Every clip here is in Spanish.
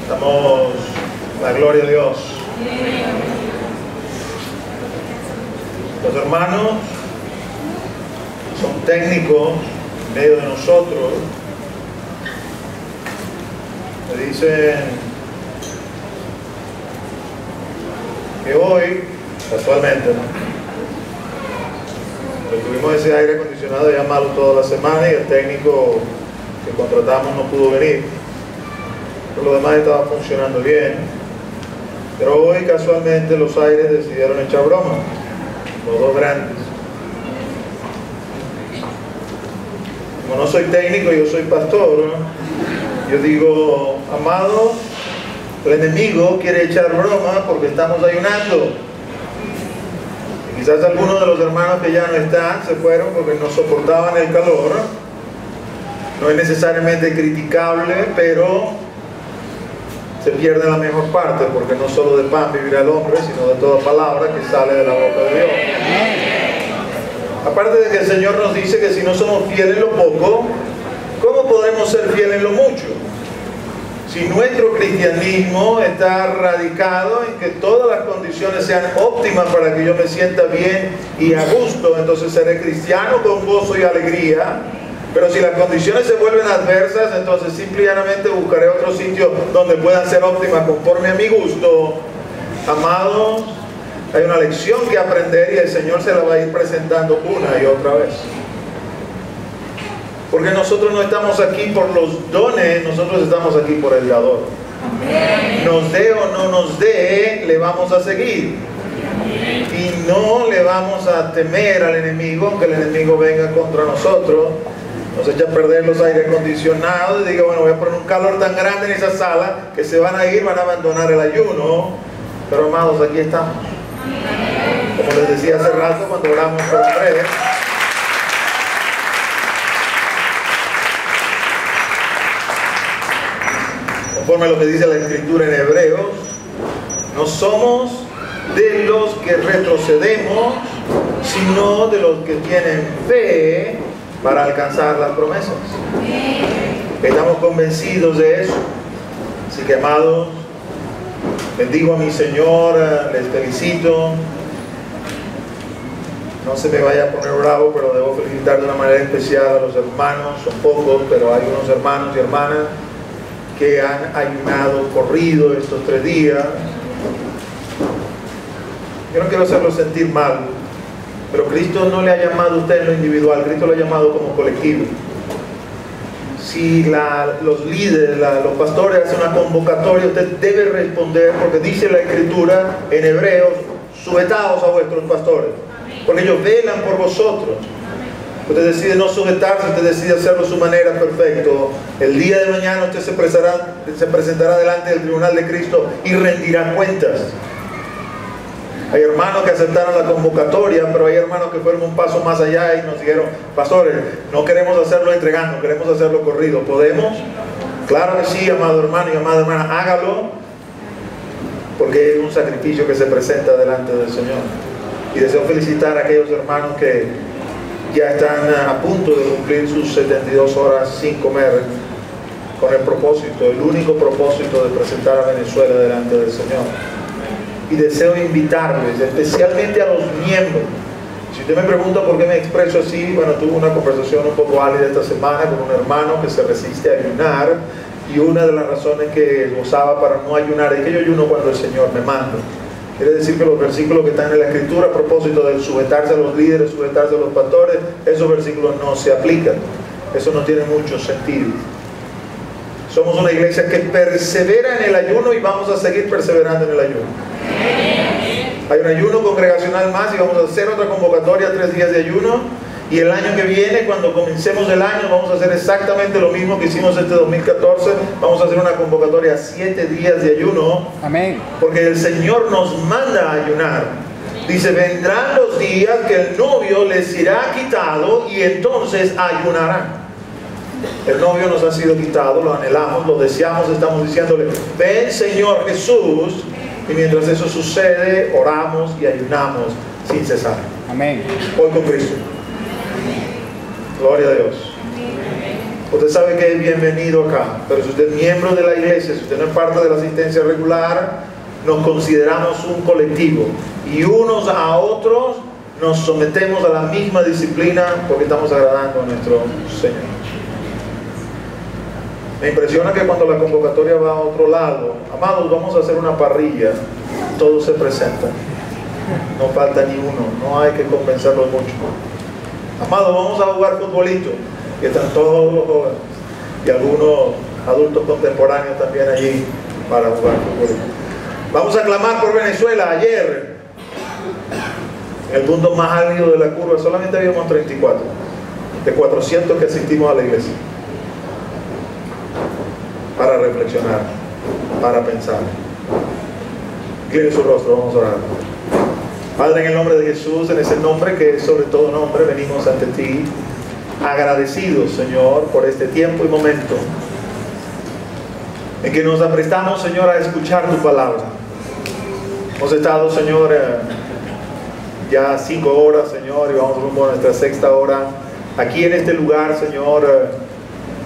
Damos la gloria a Dios. Los hermanos son técnicos en medio de nosotros. Me dicen que hoy, casualmente, tuvimos ese aire acondicionado ya malo toda la semana y el técnico que contratamos no pudo venir. Pero lo demás estaba funcionando bien. Pero hoy casualmente los aires decidieron echar broma, los dos grandes. Como no soy técnico, yo soy pastor, ¿no? Yo digo, amado, el enemigo quiere echar broma porque estamos ayunando. Y quizás algunos de los hermanos que ya no están se fueron porque no soportaban el calor. No es necesariamente criticable, pero se pierde la mejor parte, porque no solo de pan vivirá el hombre, sino de toda palabra que sale de la boca de Dios. Aparte de que el Señor nos dice que si no somos fieles en lo poco, ¿cómo podremos ser fieles en lo mucho? Si nuestro cristianismo está radicado en que todas las condiciones sean óptimas para que yo me sienta bien y a gusto, entonces seré cristiano con gozo y alegría. Pero si las condiciones se vuelven adversas, entonces simplemente buscaré otro sitio donde puedan ser óptimas conforme a mi gusto. Amados, hay una lección que aprender y el Señor se la va a ir presentando una y otra vez. Porque nosotros no estamos aquí por los dones, nosotros estamos aquí por el dador. Nos dé o no nos dé, le vamos a seguir. Y no le vamos a temer al enemigo, aunque el enemigo venga contra nosotros. Nos echa a perder los aire acondicionados y diga, bueno, voy a poner un calor tan grande en esa sala que se van a ir, van a abandonar el ayuno. Pero amados, aquí estamos. Como les decía hace rato cuando oramos por ustedes, conforme a lo que dice la Escritura en Hebreos, no somos de los que retrocedemos, sino de los que tienen fe para alcanzar las promesas. Estamos convencidos de eso. Así que, amados, bendigo a mi Señor, les felicito. No se me vaya a poner bravo, pero debo felicitar de una manera especial a los hermanos. Son pocos, pero hay unos hermanos y hermanas que han ayunado corrido estos 3 días. Yo no quiero hacerlos sentir mal, pero Cristo no le ha llamado a usted en lo individual, Cristo lo ha llamado como colectivo. Si los líderes, los pastores hacen una convocatoria, usted debe responder, porque dice la Escritura en Hebreos, sujetaos a vuestros pastores, porque ellos velan por vosotros. Usted decide no sujetarse, usted decide hacerlo a su manera, perfecto. El día de mañana usted se presentará delante del tribunal de Cristo y rendirá cuentas. Hay hermanos que aceptaron la convocatoria, pero hay hermanos que fueron un paso más allá y nos dijeron, pastores, no queremos hacerlo entregando, queremos hacerlo corrido. ¿Podemos? Claro que sí, amado hermano y amada hermana, hágalo, porque es un sacrificio que se presenta delante del Señor. Y deseo felicitar a aquellos hermanos que ya están a punto de cumplir sus 72 horas sin comer, con el propósito, el único propósito de presentar a Venezuela delante del Señor. Y deseo invitarles, especialmente a los miembros. Si usted me pregunta por qué me expreso así, bueno, tuve una conversación un poco álgida esta semana con un hermano que se resiste a ayunar, y una de las razones que gozaba para no ayunar es que yo ayuno cuando el Señor me manda. Quiere decir que los versículos que están en la Escritura a propósito del sujetarse a los líderes, sujetarse a los pastores, esos versículos no se aplican. Eso no tiene mucho sentido. Somos una iglesia que persevera en el ayuno y vamos a seguir perseverando en el ayuno. Hay un ayuno congregacional más y vamos a hacer otra convocatoria, 3 días de ayuno. Y el año que viene, cuando comencemos el año, vamos a hacer exactamente lo mismo que hicimos este 2014. Vamos a hacer una convocatoria, 7 días de ayuno. Amén. Porque el Señor nos manda a ayunar. Dice, vendrán los días que el novio les será quitado y entonces ayunarán. El novio nos ha sido quitado, lo anhelamos, lo deseamos, estamos diciéndole, ven Señor Jesús. Y mientras eso sucede, oramos y ayunamos sin cesar. Amén. Hoy con Cristo. Gloria a Dios. usted sabe que es bienvenido acá. Pero si usted es miembro de la iglesia, si usted no es parte de la asistencia regular, nos consideramos un colectivo. Y unos a otros nos sometemos a la misma disciplina porque estamos agradando a nuestro Señor. Me impresiona que cuando la convocatoria va a otro lado, amados, vamos a hacer una parrilla, todos se presentan, no falta ni uno, no hay que convencerlos mucho. Amados, vamos a jugar futbolito, que están todos los jóvenes y algunos adultos contemporáneos también allí para jugar futbolito. Vamos a clamar por Venezuela. Ayer, en el punto más álgido de la curva, solamente habíamos 34 de 400 que asistimos a la iglesia, para reflexionar, para pensar. Incline su rostro, vamos a orar. Padre, en el nombre de Jesús, en ese nombre que es sobre todo nombre, venimos ante ti agradecidos, Señor, por este tiempo y momento en que nos aprestamos, Señor, a escuchar tu palabra. Hemos estado, Señor, ya 5 horas, Señor, y vamos rumbo a nuestra 6ª hora aquí en este lugar, Señor,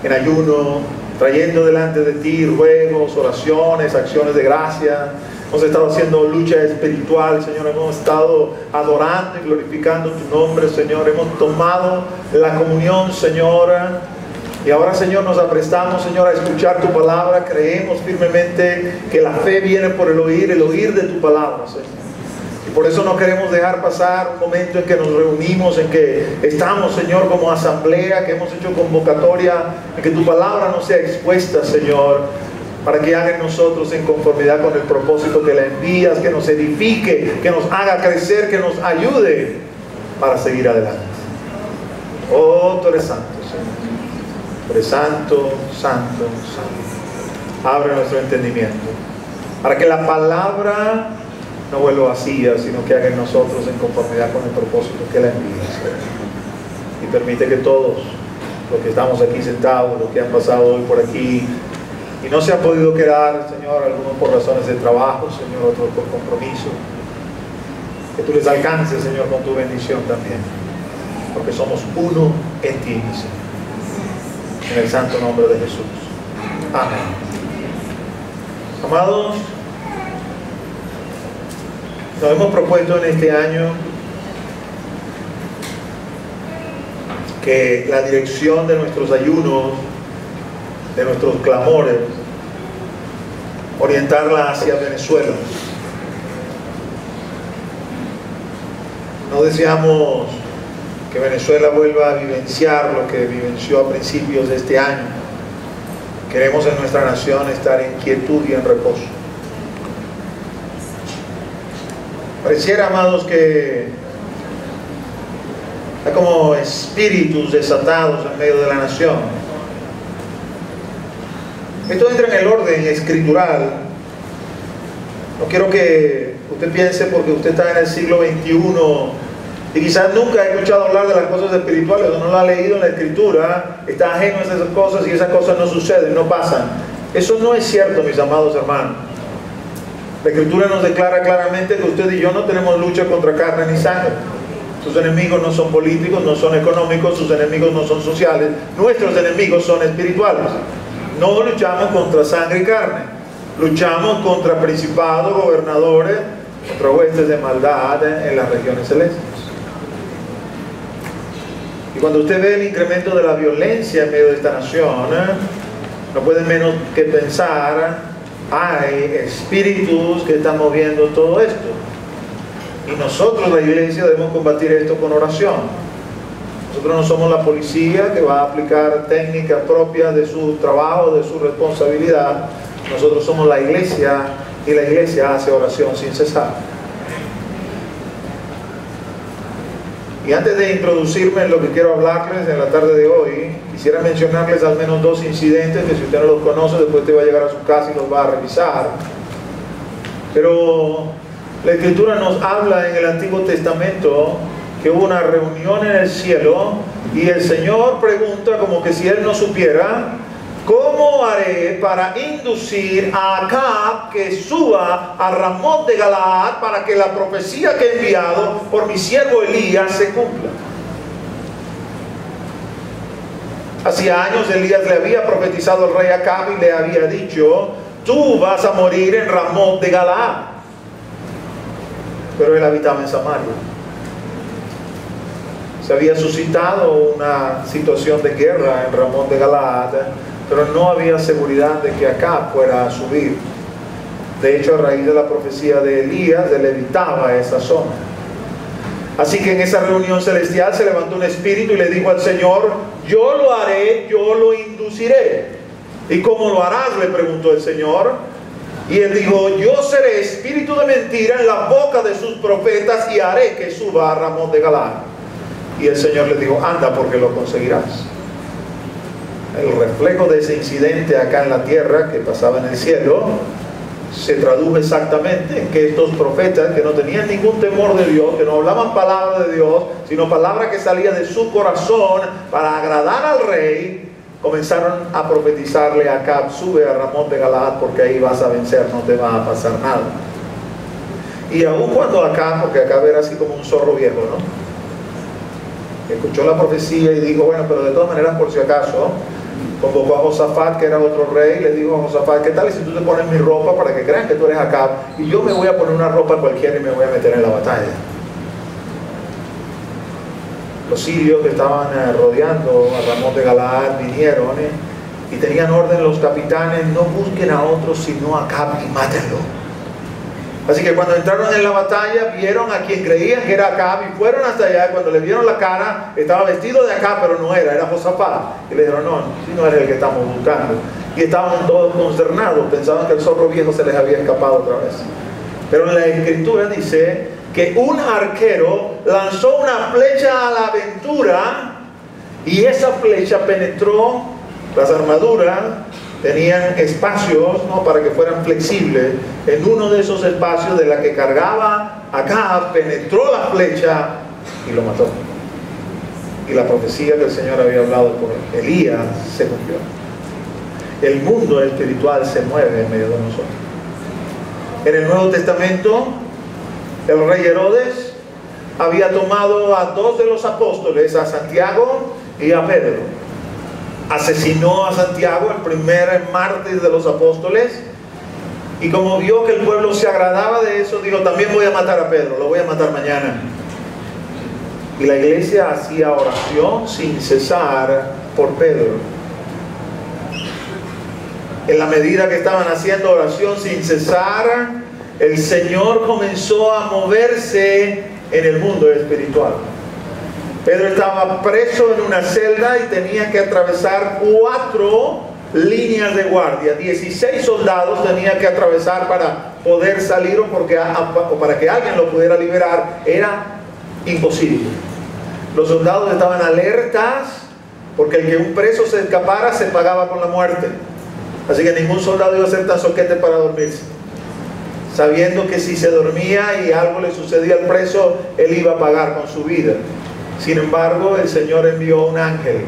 en ayuno, trayendo delante de ti ruegos, oraciones, acciones de gracia. Hemos estado haciendo lucha espiritual, Señor. Hemos estado adorando y glorificando tu nombre, Señor. Hemos tomado la comunión, Señor. Y ahora, Señor, nos aprestamos, Señor, a escuchar tu palabra. Creemos firmemente que la fe viene por el oír de tu palabra, Señor. Y por eso no queremos dejar pasar un momento en que nos reunimos, en que estamos, Señor, como asamblea, que hemos hecho convocatoria, en que tu palabra no sea expuesta, Señor, para que haga en nosotros en conformidad con el propósito que la envías, que nos edifique, que nos haga crecer, que nos ayude para seguir adelante. Oh, tú eres santo, Señor. Tú eres santo, santo, santo. Abre nuestro entendimiento para que la palabra no vuelva vacía, sino que haga en nosotros en conformidad con el propósito que la envías. Y permite que todos los que estamos aquí sentados, los que han pasado hoy por aquí y no se han podido quedar, Señor, algunos por razones de trabajo, Señor, otros por compromiso, que tú les alcances, Señor, con tu bendición también, porque somos uno en ti, Señor, en el santo nombre de Jesús. Amén. Amados, nos hemos propuesto en este año que la dirección de nuestros ayunos, de nuestros clamores, orientarla hacia Venezuela. No deseamos que Venezuela vuelva a vivenciar lo que vivenció a principios de este año. Queremos en nuestra nación estar en quietud y en reposo. Pareciera, amados, que hay como espíritus desatados en medio de la nación. Esto entra en el orden escritural. No quiero que usted piense porque usted está en el siglo XXI y quizás nunca ha escuchado hablar de las cosas espirituales o no lo ha leído en la escritura, está ajeno a esas cosas y esas cosas no suceden, no pasan. Eso no es cierto, mis amados hermanos. La escritura nos declara claramente que usted y yo no tenemos lucha contra carne ni sangre. Sus enemigos no son políticos, no son económicos, sus enemigos no son sociales, nuestros enemigos son espirituales. No luchamos contra sangre y carne, luchamos contra principados, gobernadores, contra huestes de maldad en las regiones celestes. Y cuando usted ve el incremento de la violencia en medio de esta nación, no puede menos que pensar, hay espíritus que están moviendo todo esto. Y nosotros, la iglesia, debemos combatir esto con oración. Nosotros no somos la policía que va a aplicar técnicas propias de su trabajo, de su responsabilidad. Nosotros somos la iglesia y la iglesia hace oración sin cesar. Y antes de introducirme en lo que quiero hablarles en la tarde de hoy, quisiera mencionarles al menos 2 incidentes que si usted no los conoce, después usted va a llegar a su casa y los va a revisar. Pero la Escritura nos habla en el Antiguo Testamento que hubo una reunión en el cielo y el Señor pregunta como que si Él no supiera: ¿cómo haré para inducir a Acab que suba a Ramot de Galaad para que la profecía que he enviado por mi siervo Elías se cumpla? Hacía años Elías le había profetizado al rey Acab y le había dicho: tú vas a morir en Ramot de Galaad. Pero él habitaba en Samaria. Se había suscitado una situación de guerra en Ramot de Galaad, pero no había seguridad de que Acab fuera a subir. De hecho, a raíz de la profecía de Elías, él evitaba esa zona. Así que en esa reunión celestial se levantó un espíritu y le dijo al Señor: yo lo haré, yo lo induciré. ¿Y cómo lo harás?, le preguntó el Señor. Y él dijo: yo seré espíritu de mentira en la boca de sus profetas y haré que suba a Ramot de Galaad. Y el Señor le dijo: anda, porque lo conseguirás. El reflejo de ese incidente acá en la tierra que pasaba en el cielo se tradujo exactamente en que estos profetas, que no tenían ningún temor de Dios, que no hablaban palabra de Dios, sino palabra que salía de su corazón para agradar al rey, comenzaron a profetizarle a Acab: sube a Ramot de Galaad porque ahí vas a vencer, no te va a pasar nada. Y aun cuando Acab, porque Acab era así como un zorro viejo, ¿no?, escuchó la profecía y dijo: bueno, pero de todas maneras, por si acaso, convocó a Josafat, que era otro rey, le dijo a Josafat: ¿qué tal si tú te pones mi ropa para que crean que tú eres Acab, y yo me voy a poner una ropa cualquiera y me voy a meter en la batalla? Los sirios que estaban rodeando a Ramot de Galaad vinieron y tenían orden los capitanes: no busquen a otros sino a Acab y mátenlo. Así que cuando entraron en la batalla, vieron a quien creían que era Acab y fueron hasta allá. Cuando le vieron la cara, estaba vestido de Acab, pero no era Josafat. Y le dijeron: no, si no eres el que estamos buscando. Y estaban todos consternados, pensaban que el zorro viejo se les había escapado otra vez. Pero en la escritura dice que un arquero lanzó una flecha a la aventura y esa flecha penetró las armaduras. Tenían espacios, ¿no?, para que fueran flexibles. En uno de esos espacios de la que cargaba Acab, penetró la flecha y lo mató. Y la profecía que el Señor había hablado por Elías se cumplió. El mundo espiritual se mueve en medio de nosotros. En el Nuevo Testamento, el rey Herodes había tomado a dos de los apóstoles, a Santiago y a Pedro. Asesinó a Santiago, el primer mártir de los apóstoles, y como vio que el pueblo se agradaba de eso, dijo: también voy a matar a Pedro, lo voy a matar mañana. Y la iglesia hacía oración sin cesar por Pedro. En la medida que estaban haciendo oración sin cesar, el Señor comenzó a moverse en el mundo espiritual. Pedro estaba preso en una celda y tenía que atravesar 4 líneas de guardia. 16 soldados tenía que atravesar para poder salir o para que alguien lo pudiera liberar. Era imposible. Los soldados estaban alertas porque el que un preso se escapara se pagaba con la muerte. Así que ningún soldado iba a ser tan soquete para dormirse, sabiendo que si se dormía y algo le sucedía al preso, él iba a pagar con su vida. Sin embargo, el Señor envió un ángel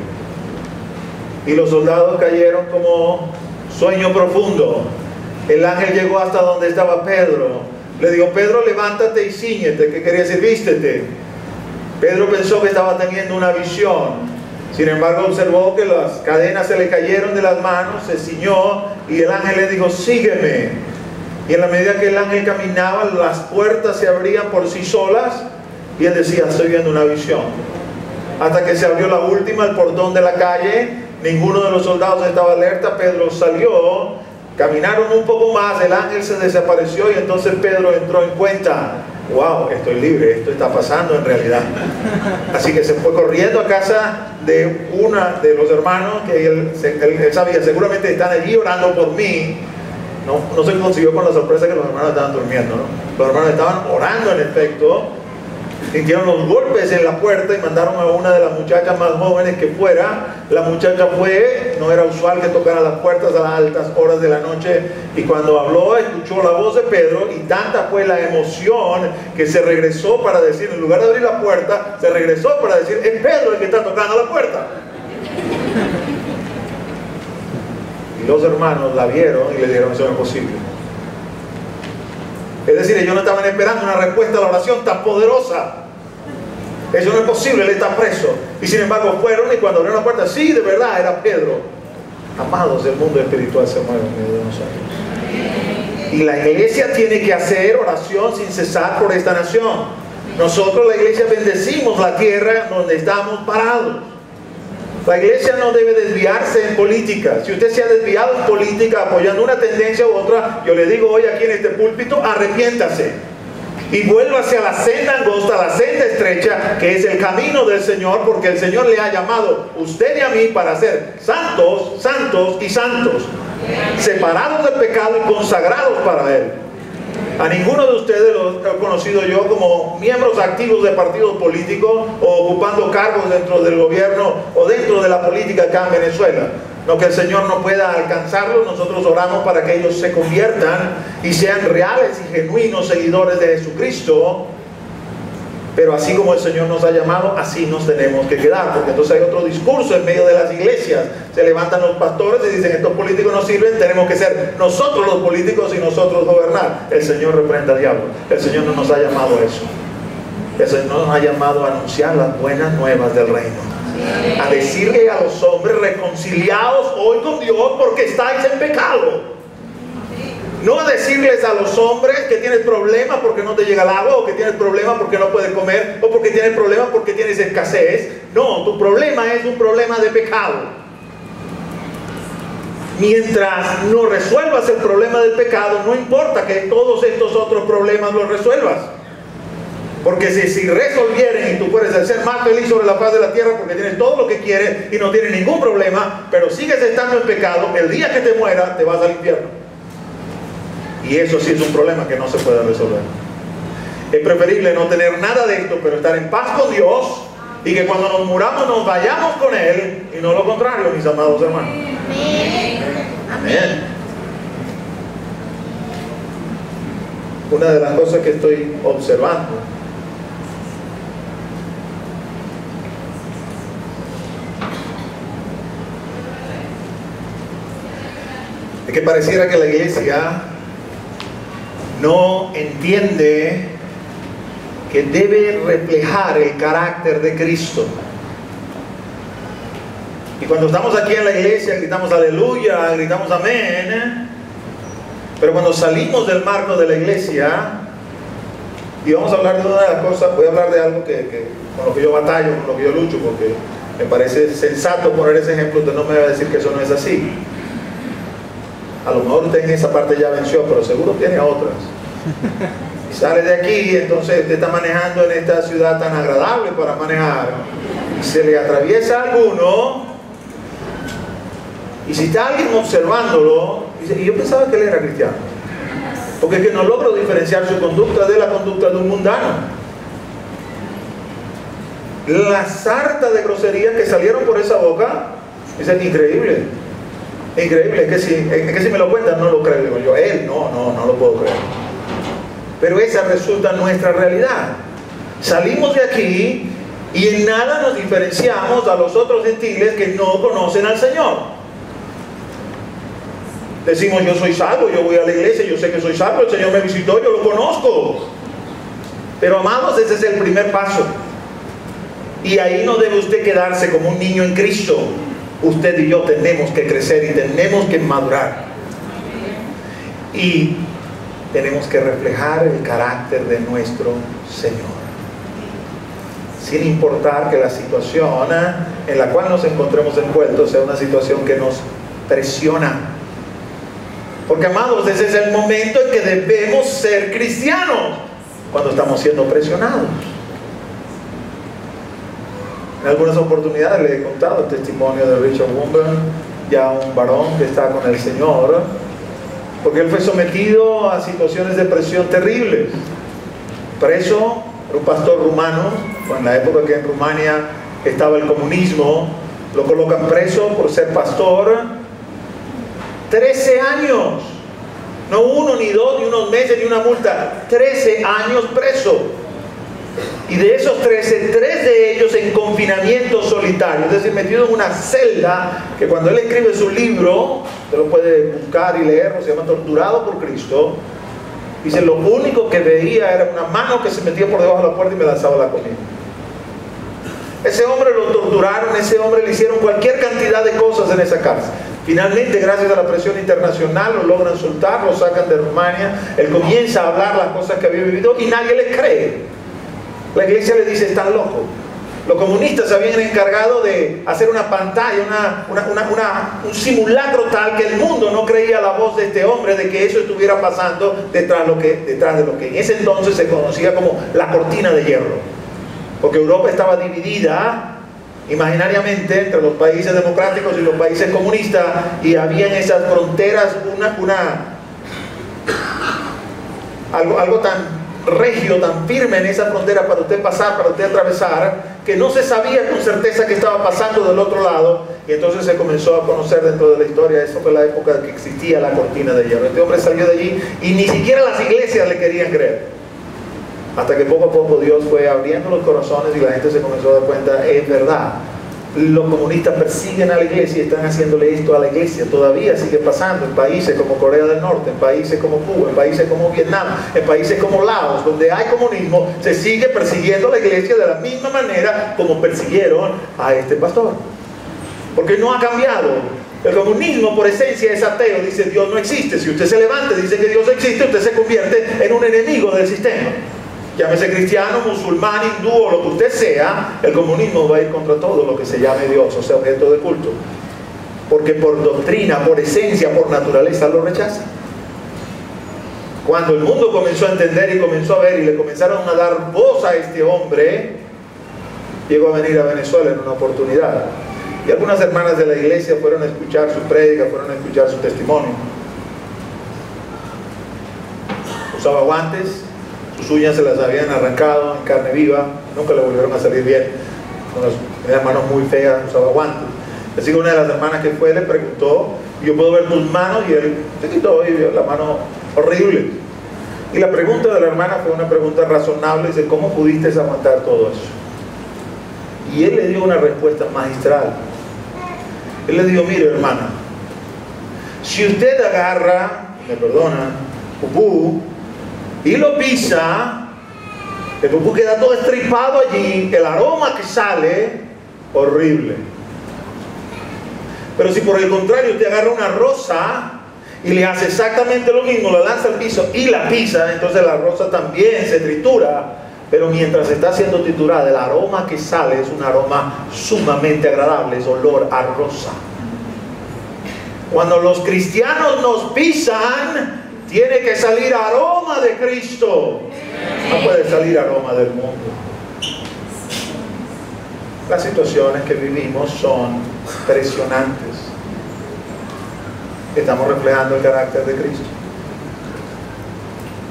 y los soldados cayeron como sueño profundo. El ángel llegó hasta donde estaba Pedro. Le dijo: Pedro, levántate y cíñete. ¿Qué quería decir? Vístete. Pedro pensó que estaba teniendo una visión. Sin embargo, observó que las cadenas se le cayeron de las manos, se ciñó y el ángel le dijo: sígueme. Y en la medida que el ángel caminaba, las puertas se abrían por sí solas. Y él decía: estoy viendo una visión. Hasta que se abrió la última, el portón de la calle. Ninguno de los soldados estaba alerta. Pedro salió, caminaron un poco más, el ángel se desapareció y entonces Pedro entró en cuenta: wow, estoy libre, esto está pasando en realidad. Así que se fue corriendo a casa de uno de los hermanos que él sabía, seguramente están allí orando por mí. No se consiguió con la sorpresa que los hermanos estaban durmiendo, ¿no? Los hermanos estaban orando en efecto. Sintieron los golpes en la puerta y mandaron a una de las muchachas más jóvenes que fuera. La muchacha fue, no era usual que tocara las puertas a las altas horas de la noche, y cuando habló escuchó la voz de Pedro y tanta fue la emoción que se regresó para decir, en lugar de abrir la puerta, se regresó para decir: es Pedro el que está tocando la puerta. Y los hermanos la vieron y le dijeron: eso no es posible. Es decir, ellos no estaban esperando una respuesta a la oración tan poderosa. Eso no es posible, él está preso. Y sin embargo fueron, y cuando abrieron la puerta, sí, de verdad, era Pedro. Amados, el mundo espiritual se mueve en medio de nosotros. Y la iglesia tiene que hacer oración sin cesar por esta nación. Nosotros, la iglesia, bendecimos la tierra donde estamos parados. La iglesia no debe desviarse en política. Si usted se ha desviado en política apoyando una tendencia u otra, yo le digo hoy aquí en este púlpito, arrepiéntase. Y vuélvase a la senda angosta, a la senda estrecha, que es el camino del Señor, porque el Señor le ha llamado usted y a mí para ser santos, santos y santos, separados del pecado y consagrados para Él. A ninguno de ustedes los he conocido yo como miembros activos de partidos políticos o ocupando cargos dentro del gobierno o dentro de la política acá en Venezuela. No que el Señor no pueda alcanzarlos, nosotros oramos para que ellos se conviertan y sean reales y genuinos seguidores de Jesucristo. Pero así como el Señor nos ha llamado, así nos tenemos que quedar, porque entonces hay otro discurso en medio de las iglesias. Se levantan los pastores y dicen, estos políticos no sirven, tenemos que ser nosotros los políticos y nosotros gobernar. El Señor reprenda al diablo. El Señor no nos ha llamado a eso. El Señor nos ha llamado a anunciar las buenas nuevas del reino. A decirle a los hombres, reconciliados hoy con Dios porque estáis en pecado. No a decirles a los hombres que tienes problemas porque no te llega el agua, o que tienes problemas porque no puedes comer, o porque tienes problemas porque tienes escasez. No, tu problema es un problema de pecado. Mientras no resuelvas el problema del pecado, no importa que todos estos otros problemas los resuelvas. Porque si resolvieren y tú puedes ser más feliz sobre la faz de la tierra porque tienes todo lo que quieres y no tienes ningún problema, pero sigues estando en pecado, el día que te mueras te vas al infierno. Y eso sí es un problema que no se puede resolver. Es preferible no tener nada de esto, pero estar en paz con Dios, y que cuando nos muramos nos vayamos con Él, y no lo contrario, mis amados hermanos. Amén. Una de las cosas que estoy observando es que pareciera que la iglesia no entiende que debe reflejar el carácter de Cristo. Y cuando estamos aquí en la iglesia gritamos aleluya, gritamos amén, pero cuando salimos del marco de la iglesia, y vamos a hablar de una de las cosas, voy a hablar de algo con lo que yo batallo, con lo que yo lucho, porque me parece sensato poner ese ejemplo. Usted no me va a decir que eso no es así. A lo mejor usted en esa parte ya venció, pero seguro tiene otras. Y sale de aquí, entonces usted está manejando en esta ciudad tan agradable para manejar, y se le atraviesa alguno, y si está alguien observándolo, dice, y yo pensaba que él era cristiano, porque es que no logro diferenciar su conducta de la conducta de un mundano. La sarta de groserías que salieron por esa boca, es increíble. Increíble, es que si me lo cuentan no lo creo. Digo yo, él no lo puedo creer. Pero esa resulta nuestra realidad. Salimos de aquí y en nada nos diferenciamos a los otros gentiles que no conocen al Señor. Decimos, yo soy salvo, yo voy a la iglesia, yo sé que soy salvo, el Señor me visitó, yo lo conozco. Pero amados, ese es el primer paso. Y ahí no debe usted quedarse como un niño en Cristo. Usted y yo tenemos que crecer y tenemos que madurar. Y tenemos que reflejar el carácter de nuestro Señor. Sin importar que la situación en la cual nos encontremos envueltos sea una situación que nos presiona. Porque, amados, ese es el momento en que debemos ser cristianos, cuando estamos siendo presionados. En algunas oportunidades le he contado el testimonio de Richard Wurmbrand, ya un varón que está con el Señor, porque él fue sometido a situaciones de presión terribles. Preso, era un pastor rumano, en la época que en Rumania estaba el comunismo, lo colocan preso por ser pastor. 13 años, no uno, ni dos, ni unos meses, ni una multa, 13 años preso. Y de esos 13, 3 de ellos en confinamiento solitario, es decir, metido en una celda, que cuando él escribe su libro, usted lo puede buscar y leerlo, se llama Torturado por Cristo. Dice, lo único que veía era una mano que se metía por debajo de la puerta y me lanzaba la comida. Ese hombre lo torturaron, ese hombre le hicieron cualquier cantidad de cosas en esa cárcel. Finalmente, gracias a la presión internacional, lo logran soltar, lo sacan de Rumania. Él comienza a hablar las cosas que había vivido y nadie le cree. La iglesia le dice: están locos. Los comunistas se habían encargado de hacer una pantalla, un simulacro tal que el mundo no creía la voz de este hombre, de que eso estuviera pasando detrás de lo que en ese entonces se conocía como la cortina de hierro. Porque Europa estaba dividida imaginariamente entre los países democráticos y los países comunistas, y había en esas fronteras algo tan regio, tan firme en esa frontera para usted pasar, para usted atravesar, que no se sabía con certeza qué estaba pasando del otro lado. Y entonces se comenzó a conocer dentro de la historia. Eso fue la época en que existía la cortina de hierro. Este hombre salió de allí y ni siquiera las iglesias le querían creer. Hasta que poco a poco Dios fue abriendo los corazones y la gente se comenzó a dar cuenta: es verdad, los comunistas persiguen a la iglesia y están haciéndole esto a la iglesia. Todavía sigue pasando en países como Corea del Norte, en países como Cuba, en países como Vietnam, en países como Laos, donde hay comunismo. Se sigue persiguiendo a la iglesia de la misma manera como persiguieron a este pastor, porque no ha cambiado. El comunismo por esencia es ateo, dice Dios no existe. Si usted se levanta y dice que Dios existe, usted se convierte en un enemigo del sistema. Llámese cristiano, musulmán, hindú o lo que usted sea, el comunismo va a ir contra todo lo que se llame Dios, o sea, objeto de culto. Porque por doctrina, por esencia, por naturaleza lo rechaza. Cuando el mundo comenzó a entender y comenzó a ver y le comenzaron a dar voz a este hombre, llegó a venir a Venezuela en una oportunidad. Y algunas hermanas de la iglesia fueron a escuchar su prédica, fueron a escuchar su testimonio. Usaba guantes, sus uñas se las habían arrancado en carne viva, nunca le volvieron a salir bien, tenía manos muy feas, usaba guantes. Así que una de las hermanas que fue le preguntó: yo puedo ver tus manos, y él se quitó y vio la mano horrible. Y la pregunta de la hermana fue una pregunta razonable, dice: ¿cómo pudiste aguantar todo eso? Y él le dio una respuesta magistral. Él le dijo: mire, hermana, si usted agarra, me perdona, pupú, y lo pisa, el pupú queda todo estripado allí, el aroma que sale, horrible. Pero si por el contrario usted agarra una rosa y le hace exactamente lo mismo, la lanza al piso y la pisa, entonces la rosa también se tritura, pero mientras está siendo triturada, el aroma que sale es un aroma sumamente agradable, es olor a rosa. Cuando los cristianos nos pisan, tiene que salir aroma de Cristo. No puede salir aroma del mundo. Las situaciones que vivimos son impresionantes. Estamos reflejando el carácter de Cristo,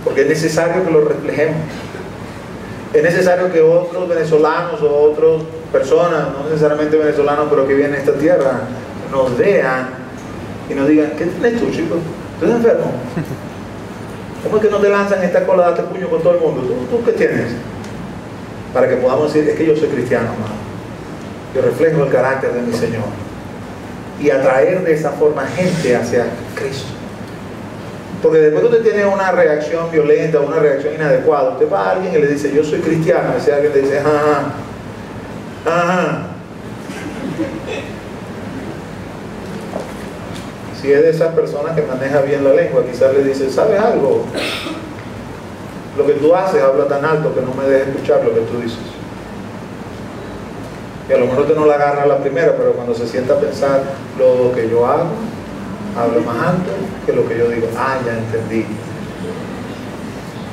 porque es necesario que lo reflejemos. Es necesario que otros venezolanos o otras personas, no necesariamente venezolanos, pero que vienen a esta tierra, nos vean y nos digan: ¿qué tienes tú, chico? ¿Tú estás enfermo? ¿Cómo es que no te lanzan esta cola, date puño con todo el mundo? ¿Tú qué tienes? Para que podamos decir: es que yo soy cristiano, hermano. Yo reflejo el carácter de mi Señor. Y atraer de esa forma gente hacia Cristo. Porque después que usted tiene una reacción violenta, una reacción inadecuada, usted va a alguien y le dice: yo soy cristiano. Y ese alguien le dice: ajá, ajá. Si es de esas personas que maneja bien la lengua, quizás le dice: ¿sabes algo? Lo que tú haces habla tan alto que no me dejes escuchar lo que tú dices. Y a lo mejor usted no la agarra a la primera, pero cuando se sienta a pensar: lo que yo hago habla más alto que lo que yo digo. Ah, ya entendí.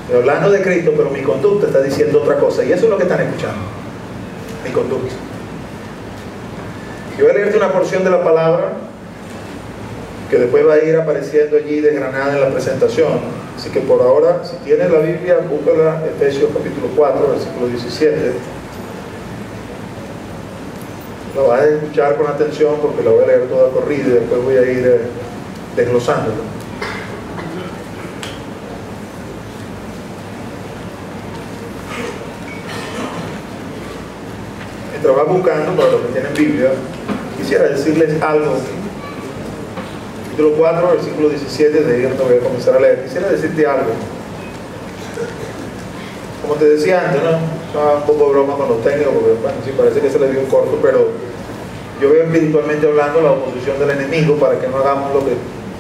Estoy hablando de Cristo, pero mi conducta está diciendo otra cosa. Y eso es lo que están escuchando. Mi conducta. Yo voy a leerte una porción de la palabra que después va a ir apareciendo allí desgranada en la presentación. Así que por ahora, si tienes la Biblia, búscala, Efesios capítulo 4, versículo 17. La vas a escuchar con atención porque la voy a leer toda corrida y después voy a ir desglosándola. Mientras vas buscando, para los que tienen Biblia, quisiera decirles algo. Capítulo 4, versículo 17, de ahí voy a comenzar a leer. Quisiera decirte algo. Como te decía antes, ¿no? un poco de broma con los técnicos, porque bueno, sí parece que se les dio un corto, pero yo veo espiritualmente hablando la oposición del enemigo para que no hagamos lo que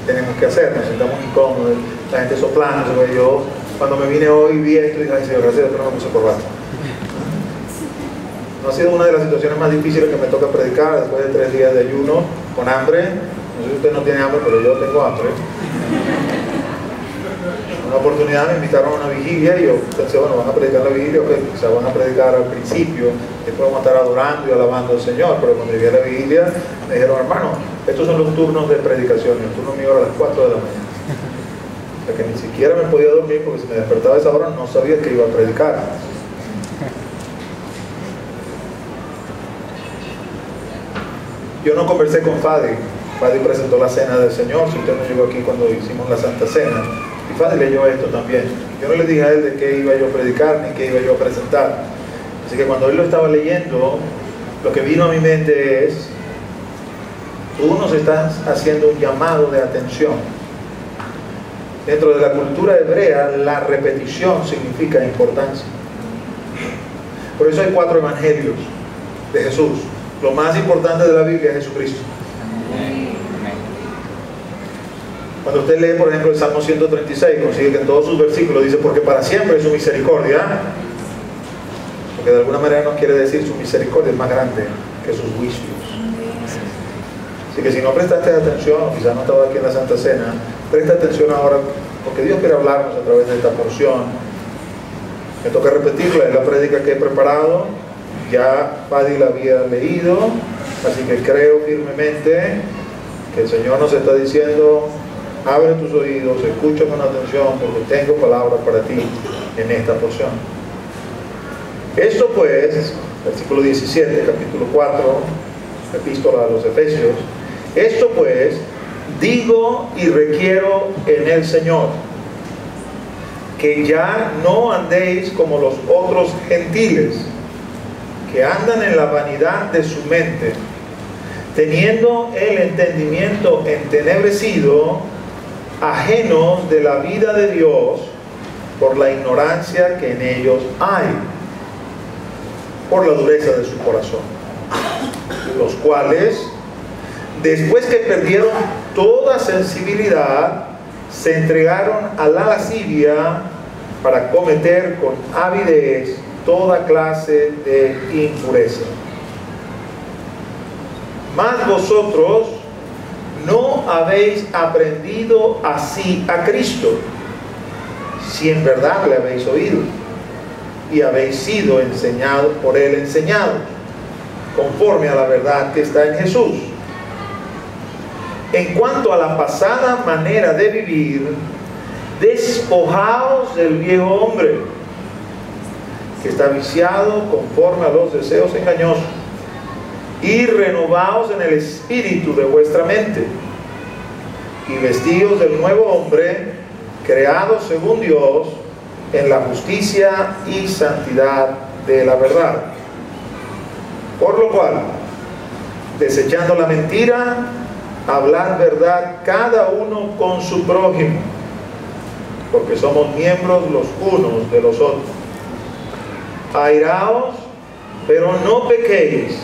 tenemos que hacer, nos sentamos incómodos, la gente soplando. Yo cuando me vine hoy vi esto y dije, ay Señor, gracias que no me puse corbata. No ha sido una de las situaciones más difíciles que me toca predicar después de 3 días de ayuno, con hambre. No sé si usted no tiene hambre, pero yo tengo hambre. Una oportunidad me invitaron a una vigilia y yo pensé, bueno, van a predicar la vigilia, okay, quizás van a predicar al principio, después vamos a estar adorando y alabando al Señor, pero cuando llegué a la vigilia me dijeron, hermano, estos son los turnos de predicación, el turno mío era a las 4 de la mañana. O sea que ni siquiera me podía dormir porque si me despertaba a esa hora no sabía que iba a predicar. Yo no conversé con Fadi. Fadi presentó la cena del Señor, si usted no llegó aquí cuando hicimos la Santa Cena. Y Fadi leyó esto también. Yo no le dije a él de qué iba yo a predicar ni qué iba yo a presentar. Así que cuando él lo estaba leyendo, lo que vino a mi mente es, tú nos estás haciendo un llamado de atención. Dentro de la cultura hebrea, la repetición significa importancia. Por eso hay 4 evangelios de Jesús. Lo más importante de la Biblia es Jesucristo. Cuando usted lee, por ejemplo, el Salmo 136, consigue que en todos sus versículos dice, porque para siempre es su misericordia. Porque de alguna manera nos quiere decir, su misericordia es más grande que sus juicios. Así que si no prestaste atención, quizás no estaba aquí en la Santa Cena, presta atención ahora, porque Dios quiere hablarnos a través de esta porción. Me toca repetirla, es la prédica que he preparado. Ya Fadi la había leído, así que creo firmemente que el Señor nos está diciendo, abre tus oídos, escucha con atención, porque tengo palabras para ti en esta porción. Esto pues, versículo 17, capítulo 4, epístola a los Efesios, esto pues, digo y requiero en el Señor, que ya no andéis como los otros gentiles, que andan en la vanidad de su mente, teniendo el entendimiento entenebrecido, ajenos de la vida de Dios, por la ignorancia que en ellos hay, por la dureza de su corazón, los cuales, después que perdieron toda sensibilidad, se entregaron a la lascivia para cometer con avidez toda clase de impureza. Mas vosotros no habéis aprendido así a Cristo, si en verdad le habéis oído y habéis sido enseñados por él, enseñados conforme a la verdad que está en Jesús. En cuanto a la pasada manera de vivir, despojaos del viejo hombre, que está viciado conforme a los deseos engañosos, y renovaos en el espíritu de vuestra mente, y vestidos del nuevo hombre, creado según Dios, en la justicia y santidad de la verdad. Por lo cual, desechando la mentira, hablar verdad cada uno con su prójimo, porque somos miembros los unos de los otros. Airaos, pero no pequéis,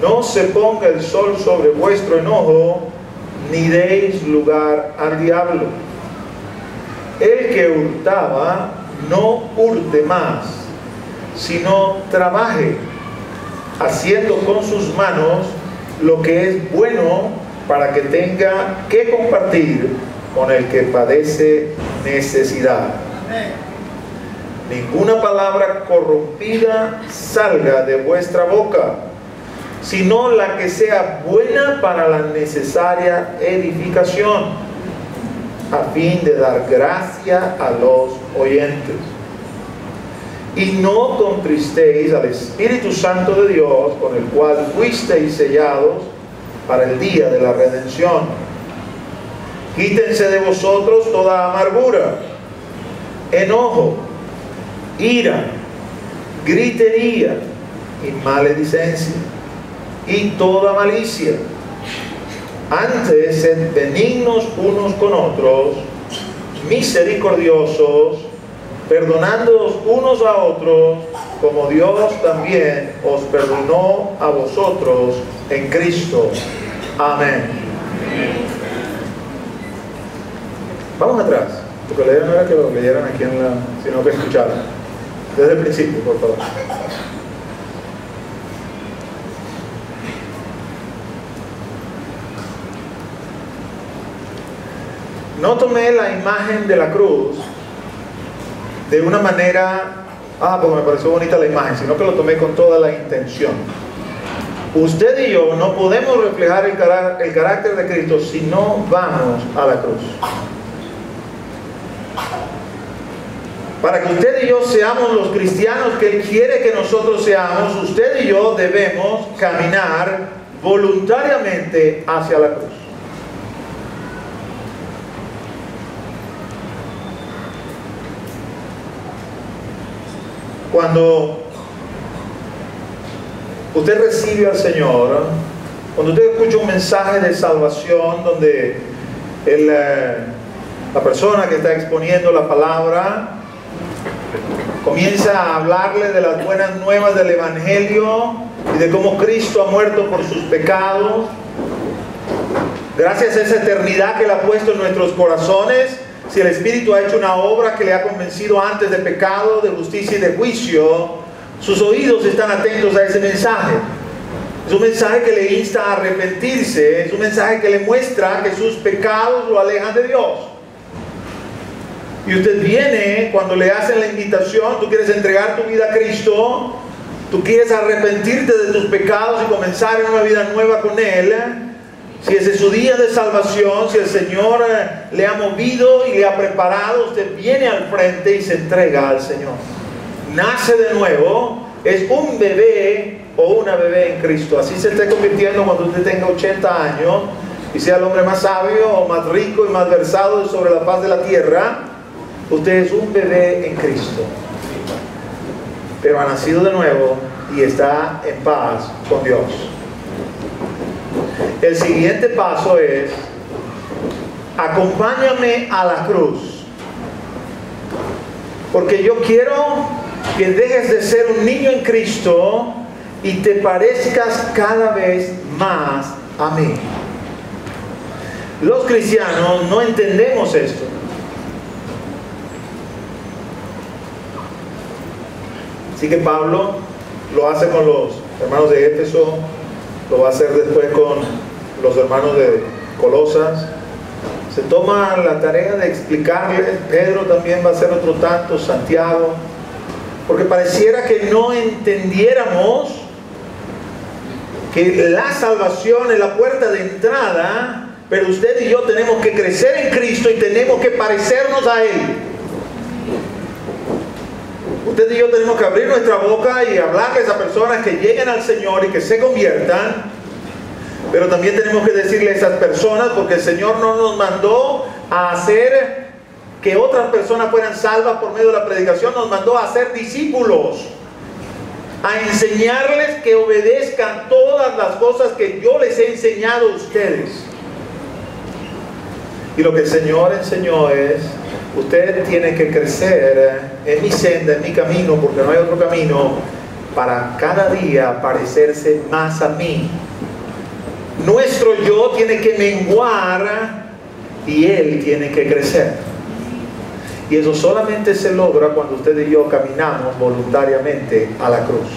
no se ponga el sol sobre vuestro enojo, ni deis lugar al diablo. El que hurtaba, no hurte más, sino trabaje, haciendo con sus manos lo que es bueno, para que tenga que compartir con el que padece necesidad. Ninguna palabra corrompida salga de vuestra boca, sino la que sea buena para la necesaria edificación, a fin de dar gracia a los oyentes. Y no contristéis al Espíritu Santo de Dios, con el cual fuisteis sellados para el día de la redención. Quítense de vosotros toda amargura, enojo, ira, gritería y maledicencia, y toda malicia. Antes, sed benignos unos con otros, misericordiosos, perdonándoos unos a otros, como Dios también os perdonó a vosotros en Cristo. Amén. Vamos atrás, porque la idea no era que lo leyeran aquí sino que escucharan. Desde el principio, por favor. No tomé la imagen de la cruz de una manera, porque me pareció bonita la imagen, sino que lo tomé con toda la intención. Usted y yo no podemos reflejar el carácter de Cristo si no vamos a la cruz. Para que usted y yo seamos los cristianos que Él quiere que nosotros seamos, usted y yo debemos caminar voluntariamente hacia la cruz. Cuando usted recibe al Señor, cuando usted escucha un mensaje de salvación donde la persona que está exponiendo la palabra comienza a hablarle de las buenas nuevas del Evangelio y de cómo Cristo ha muerto por sus pecados, gracias a esa eternidad que Él ha puesto en nuestros corazones. Si el Espíritu ha hecho una obra que le ha convencido antes de pecado, de justicia y de juicio, sus oídos están atentos a ese mensaje. Es un mensaje que le insta a arrepentirse, es un mensaje que le muestra que sus pecados lo alejan de Dios. Y usted viene cuando le hacen la invitación, tú quieres entregar tu vida a Cristo, tú quieres arrepentirte de tus pecados y comenzar en una vida nueva con Él. Si ese es su día de salvación, si el Señor le ha movido y le ha preparado, usted viene al frente y se entrega al Señor. Nace de nuevo, es un bebé o una bebé en Cristo. Así se esté convirtiendo cuando usted tenga 80 años y sea el hombre más sabio o más rico y más versado sobre la faz de la tierra. Usted es un bebé en Cristo, pero ha nacido de nuevo y está en paz con Dios. El siguiente paso es: acompáñame a la cruz, porque yo quiero que dejes de ser un niño en Cristo y te parezcas cada vez más a mí. Los cristianos no entendemos esto. Así que Pablo lo hace con los hermanos de Éfeso, lo va a hacer después con los hermanos de Colosas. Se toma la tarea de explicarles. Pedro también va a hacer otro tanto, Santiago, porque pareciera que no entendiéramos que la salvación es la puerta de entrada, pero usted y yo tenemos que crecer en Cristo y tenemos que parecernos a Él. Usted y yo tenemos que abrir nuestra boca y hablarles a personas que lleguen al Señor y que se conviertan, pero también tenemos que decirle a esas personas, porque el Señor no nos mandó a hacer que otras personas fueran salvas por medio de la predicación, nos mandó a hacer discípulos, a enseñarles que obedezcan todas las cosas que yo les he enseñado a ustedes. Y lo que el Señor enseñó es: usted tiene que crecer en mi senda, en mi camino, porque no hay otro camino, para cada día parecerse más a mí. Nuestro yo tiene que menguar y Él tiene que crecer. Y eso solamente se logra cuando usted y yo caminamos voluntariamente a la cruz.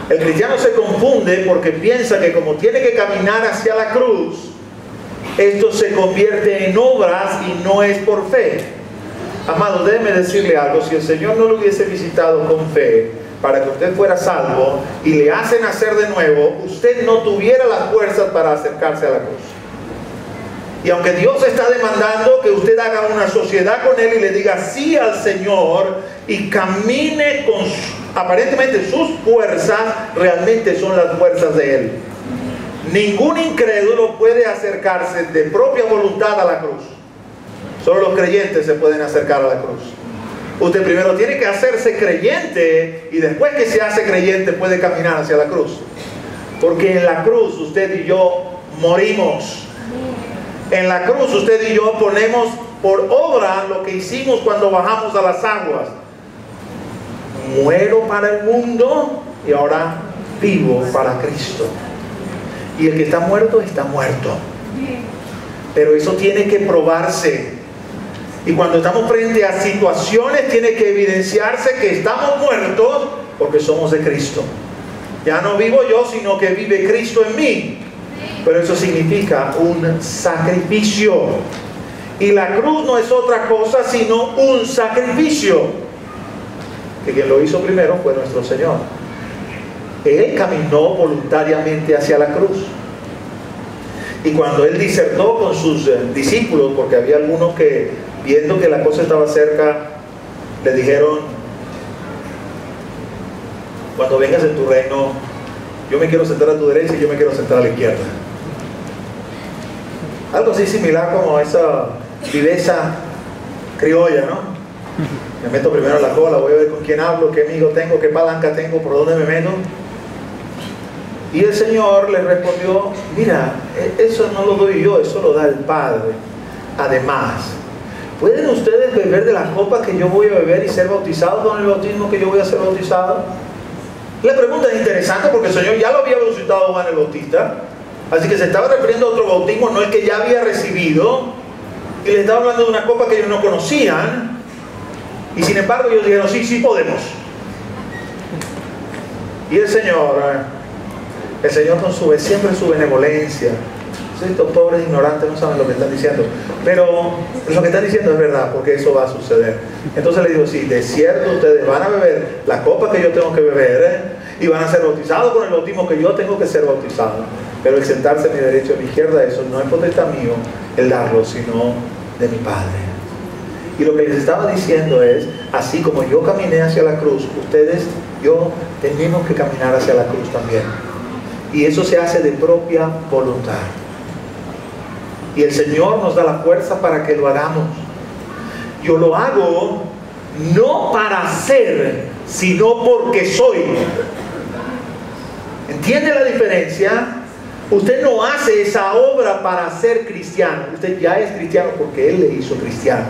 El cristiano se confunde porque piensa que como tiene que caminar hacia la cruz, esto se convierte en obras y no es por fe. Amado, déjeme decirle algo: si el Señor no lo hubiese visitado con fe para que usted fuera salvo y le hace nacer de nuevo, usted no tuviera las fuerzas para acercarse a la cruz. Y aunque Dios está demandando que usted haga una sociedad con Él y le diga sí al Señor y camine con aparentemente sus fuerzas, realmente son las fuerzas de Él. Ningún incrédulo puede acercarse de propia voluntad a la cruz. Solo los creyentes se pueden acercar a la cruz. Usted primero tiene que hacerse creyente y después que se hace creyente puede caminar hacia la cruz. Porque en la cruz usted y yo morimos. En la cruz usted y yo ponemos por obra lo que hicimos cuando bajamos a las aguas. Muero para el mundo y ahora vivo para Cristo. Y el que está muerto, está muerto. Pero eso tiene que probarse. Y cuando estamos frente a situaciones, tiene que evidenciarse que estamos muertos porque somos de Cristo. Ya no vivo yo, sino que vive Cristo en mí. Pero eso significa un sacrificio. Y la cruz no es otra cosa sino un sacrificio. Que quien lo hizo primero fue nuestro Señor. Él caminó voluntariamente hacia la cruz. Y cuando Él disertó con sus discípulos, porque había algunos que, viendo que la cosa estaba cerca, le dijeron: cuando vengas en tu reino, yo me quiero sentar a tu derecha y yo me quiero sentar a la izquierda. Algo así similar como esa viveza criolla, ¿no? Me meto primero a la cola, voy a ver con quién hablo, qué amigo tengo, qué palanca tengo, por dónde me meto. Y el Señor le respondió: mira, eso no lo doy yo, eso lo da el Padre. Además, ¿pueden ustedes beber de la copa que yo voy a beber y ser bautizados con el bautismo que yo voy a ser bautizado? La pregunta es interesante porque el Señor ya lo había bautizado a Juan el Bautista, así que se estaba refiriendo a otro bautismo, no el que ya había recibido, y le estaba hablando de una copa que ellos no conocían, y sin embargo ellos dijeron: sí, sí podemos. Y el Señor con su vez, siempre su benevolencia. Estos pobres ignorantes no saben lo que están diciendo, pero lo que están diciendo es verdad, porque eso va a suceder. Entonces le digo: sí, de cierto ustedes van a beber la copa que yo tengo que beber, y van a ser bautizados con el bautismo que yo tengo que ser bautizado, pero el sentarse a mi derecha o a mi izquierda, eso no es potestad mío el darlo, sino de mi Padre. Y lo que les estaba diciendo es: así como yo caminé hacia la cruz, ustedes, yo, tenemos que caminar hacia la cruz también. Y eso se hace de propia voluntad. Y el Señor nos da la fuerza para que lo hagamos. Yo lo hago no para ser, sino porque soy. ¿Entiende la diferencia? Usted no hace esa obra para ser cristiano. Usted ya es cristiano porque Él le hizo cristiano.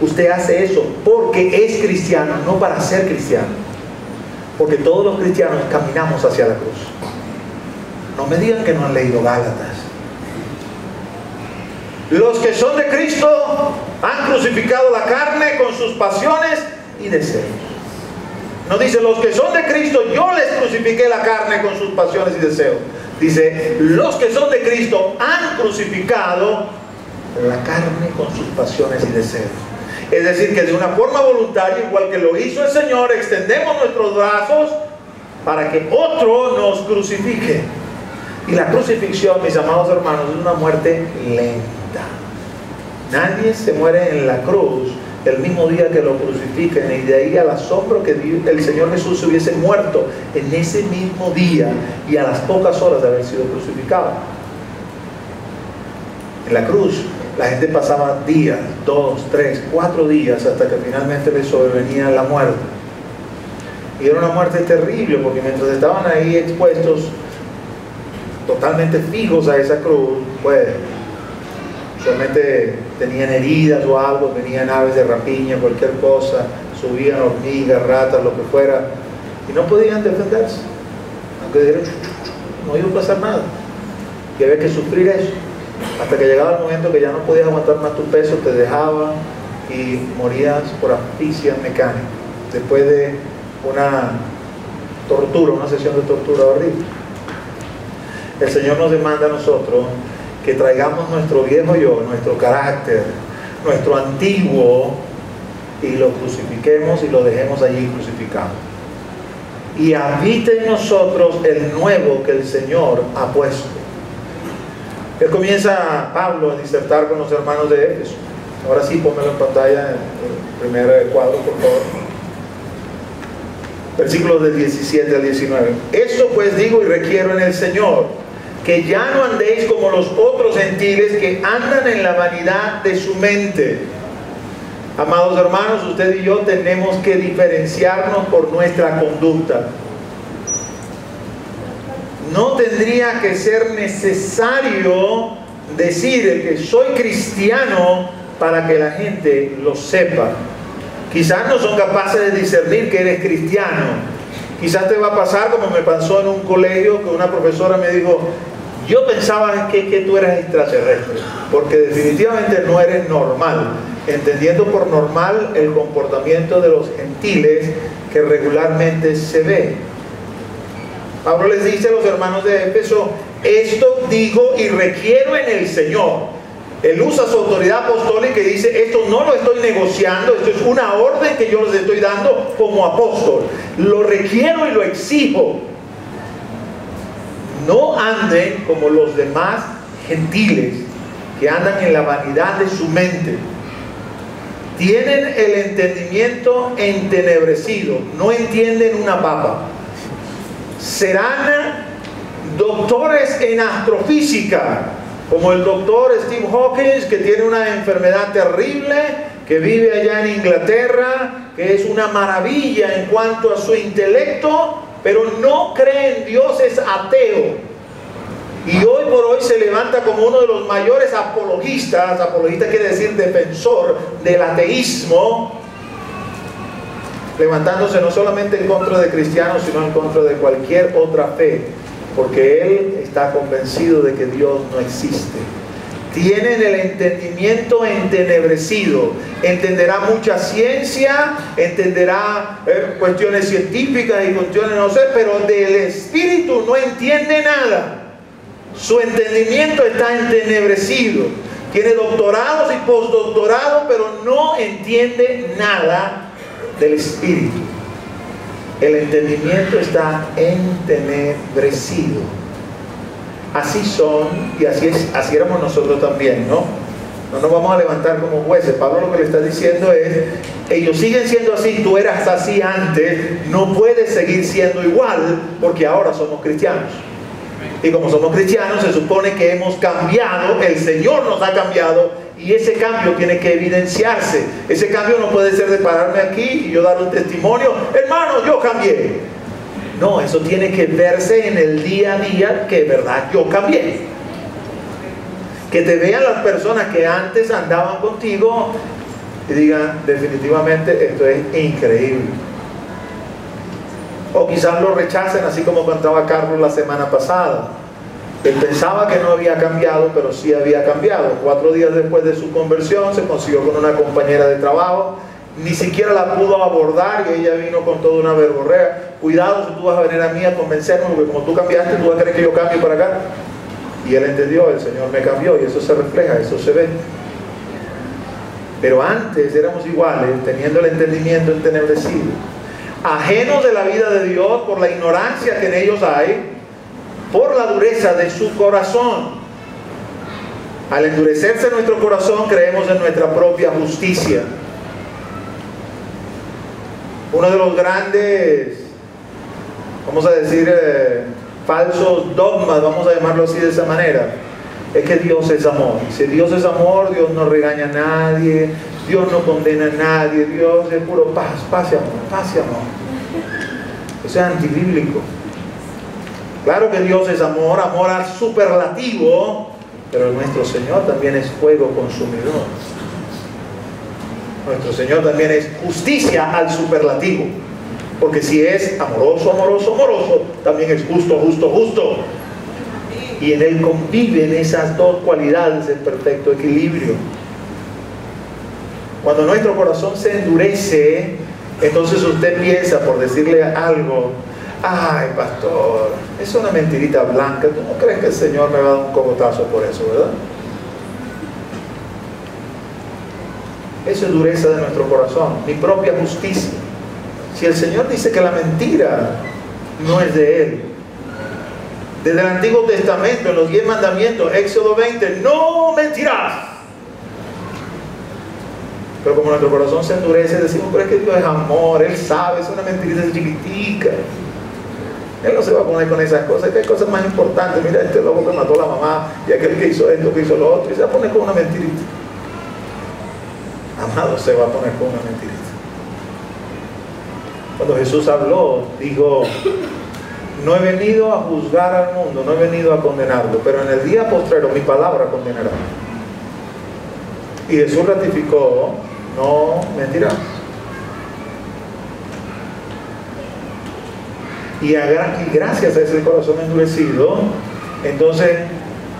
Usted hace eso porque es cristiano, no para ser cristiano. Porque todos los cristianos caminamos hacia la cruz. No me digan que no han leído Gálatas. Los que son de Cristo han crucificado la carne con sus pasiones y deseos. No dice: los que son de Cristo, yo les crucifiqué la carne con sus pasiones y deseos. Dice: los que son de Cristo han crucificado la carne con sus pasiones y deseos. Es decir, que de una forma voluntaria, igual que lo hizo el Señor, extendemos nuestros brazos para que otro nos crucifique. Y la crucifixión, mis amados hermanos, es una muerte lenta. Nadie se muere en la cruz el mismo día que lo crucifiquen, y de ahí al asombro que el Señor Jesús se hubiese muerto en ese mismo día y a las pocas horas de haber sido crucificado. En la cruz la gente pasaba días, 2, 3, 4 días, hasta que finalmente le sobrevenía la muerte. Y era una muerte terrible, porque mientras estaban ahí expuestos, totalmente fijos a esa cruz, pues solamente tenían heridas o algo, venían aves de rapiña, cualquier cosa, subían hormigas, ratas, lo que fuera, y no podían defenderse, aunque dijeron: no iba a pasar nada. Y había que sufrir eso, hasta que llegaba el momento que ya no podías aguantar más tu peso, te dejaban y morías por asfixia mecánica, después de una tortura, una sesión de tortura horrible. El Señor nos demanda a nosotros que traigamos nuestro viejo yo, nuestro carácter, nuestro antiguo, y lo crucifiquemos y lo dejemos allí crucificado. Y habite en nosotros el nuevo que el Señor ha puesto. Él comienza, Pablo, a disertar con los hermanos de Éfeso. Ahora sí, pónmelo en pantalla, el primer cuadro, por favor. Versículos del 17 al 19. Esto pues digo y requiero en el Señor, que ya no andéis como los otros gentiles que andan en la vanidad de su mente. Amados hermanos, usted y yo tenemos que diferenciarnos por nuestra conducta. No tendría que ser necesario decir: el que soy cristiano para que la gente lo sepa. Quizás no son capaces de discernir que eres cristiano. Quizás te va a pasar como me pasó en un colegio, que una profesora me dijo: yo pensaba que tú eras extraterrestre, porque definitivamente no eres normal, entendiendo por normal el comportamiento de los gentiles que regularmente se ve. Pablo les dice a los hermanos de Éfeso: esto digo y requiero en el Señor. Él usa su autoridad apostólica y dice: esto no lo estoy negociando, esto es una orden que yo les estoy dando como apóstol. Lo requiero y lo exijo. No anden como los demás gentiles que andan en la vanidad de su mente. Tienen el entendimiento entenebrecido, no entienden una papa. Serán doctores en astrofísica, como el doctor Steve Hawking, que tiene una enfermedad terrible, que vive allá en Inglaterra, que es una maravilla en cuanto a su intelecto, pero no cree en Dios, es ateo. Y hoy por hoy se levanta como uno de los mayores apologistas. Apologista quiere decir defensor del ateísmo, levantándose no solamente en contra de cristianos, sino en contra de cualquier otra fe, porque él está convencido de que Dios no existe. Tienen el entendimiento entenebrecido. Entenderá mucha ciencia, entenderá cuestiones científicas y cuestiones no sé, pero del espíritu no entiende nada. Su entendimiento está entenebrecido. Tiene doctorados y postdoctorados, pero no entiende nada del espíritu. El entendimiento está entenebrecido. Así son, y así éramos nosotros también, ¿no? No nos vamos a levantar como jueces. Pablo lo que le está diciendo es: ellos siguen siendo así, tú eras así antes, no puedes seguir siendo igual, porque ahora somos cristianos. Y como somos cristianos, se supone que hemos cambiado, el Señor nos ha cambiado, y ese cambio tiene que evidenciarse. Ese cambio no puede ser de pararme aquí y yo dar un testimonio: hermano, yo cambié. No, eso tiene que verse en el día a día, que es verdad, yo cambié. Que te vean las personas que antes andaban contigo y digan: definitivamente esto es increíble. O quizás lo rechacen, así como contaba Carlos la semana pasada. Él pensaba que no había cambiado, pero sí había cambiado. 4 días después de su conversión se consiguió con una compañera de trabajo, ni siquiera la pudo abordar y ella vino con toda una verborrea: cuidado si tú vas a venir a mí a convencerme, porque como tú cambiaste, tú vas a querer que yo cambie para acá. Y él entendió: el Señor me cambió, y eso se refleja, eso se ve. Pero antes éramos iguales, teniendo el entendimiento entenebrecido, ajenos de la vida de Dios por la ignorancia que en ellos hay, por la dureza de su corazón. Al endurecerse nuestro corazón, creemos en nuestra propia justicia. Uno de los grandes, vamos a decir, falsos dogmas, vamos a llamarlo así, de esa manera, es que Dios es amor. Si Dios es amor, Dios no regaña a nadie, Dios no condena a nadie, Dios es puro paz, paz y amor, paz y amor. Eso es antibíblico. Claro que Dios es amor, amor al superlativo, pero nuestro Señor también es fuego consumidor. Nuestro Señor también es justicia al superlativo, porque si es amoroso, amoroso, amoroso, también es justo, justo, justo. Y en Él conviven esas dos cualidades en perfecto equilibrio. Cuando nuestro corazón se endurece, entonces usted piensa, por decirle algo: ay, pastor, es una mentirita blanca, ¿tú no crees que el Señor me va a dar un cogotazo por eso, verdad? Eso es dureza de nuestro corazón, mi propia justicia. Si el Señor dice que la mentira no es de Él, desde el Antiguo Testamento, en los 10 mandamientos, Éxodo 20, no mentirás. Pero como nuestro corazón se endurece, decimos: pero es que Dios es amor, Él sabe, es una mentirita chiquitica. Él no se va a poner con esas cosas, que hay cosas más importantes. Mira, este loco que mató a la mamá, y aquel que hizo esto, que hizo lo otro, y se va a poner con una mentirita. Amado, se va a poner con una mentirita. Cuando Jesús habló, dijo: no he venido a juzgar al mundo, no he venido a condenarlo, pero en el día postrero mi palabra condenará. Y Jesús ratificó: no mentirás. Y gracias a ese corazón endurecido, entonces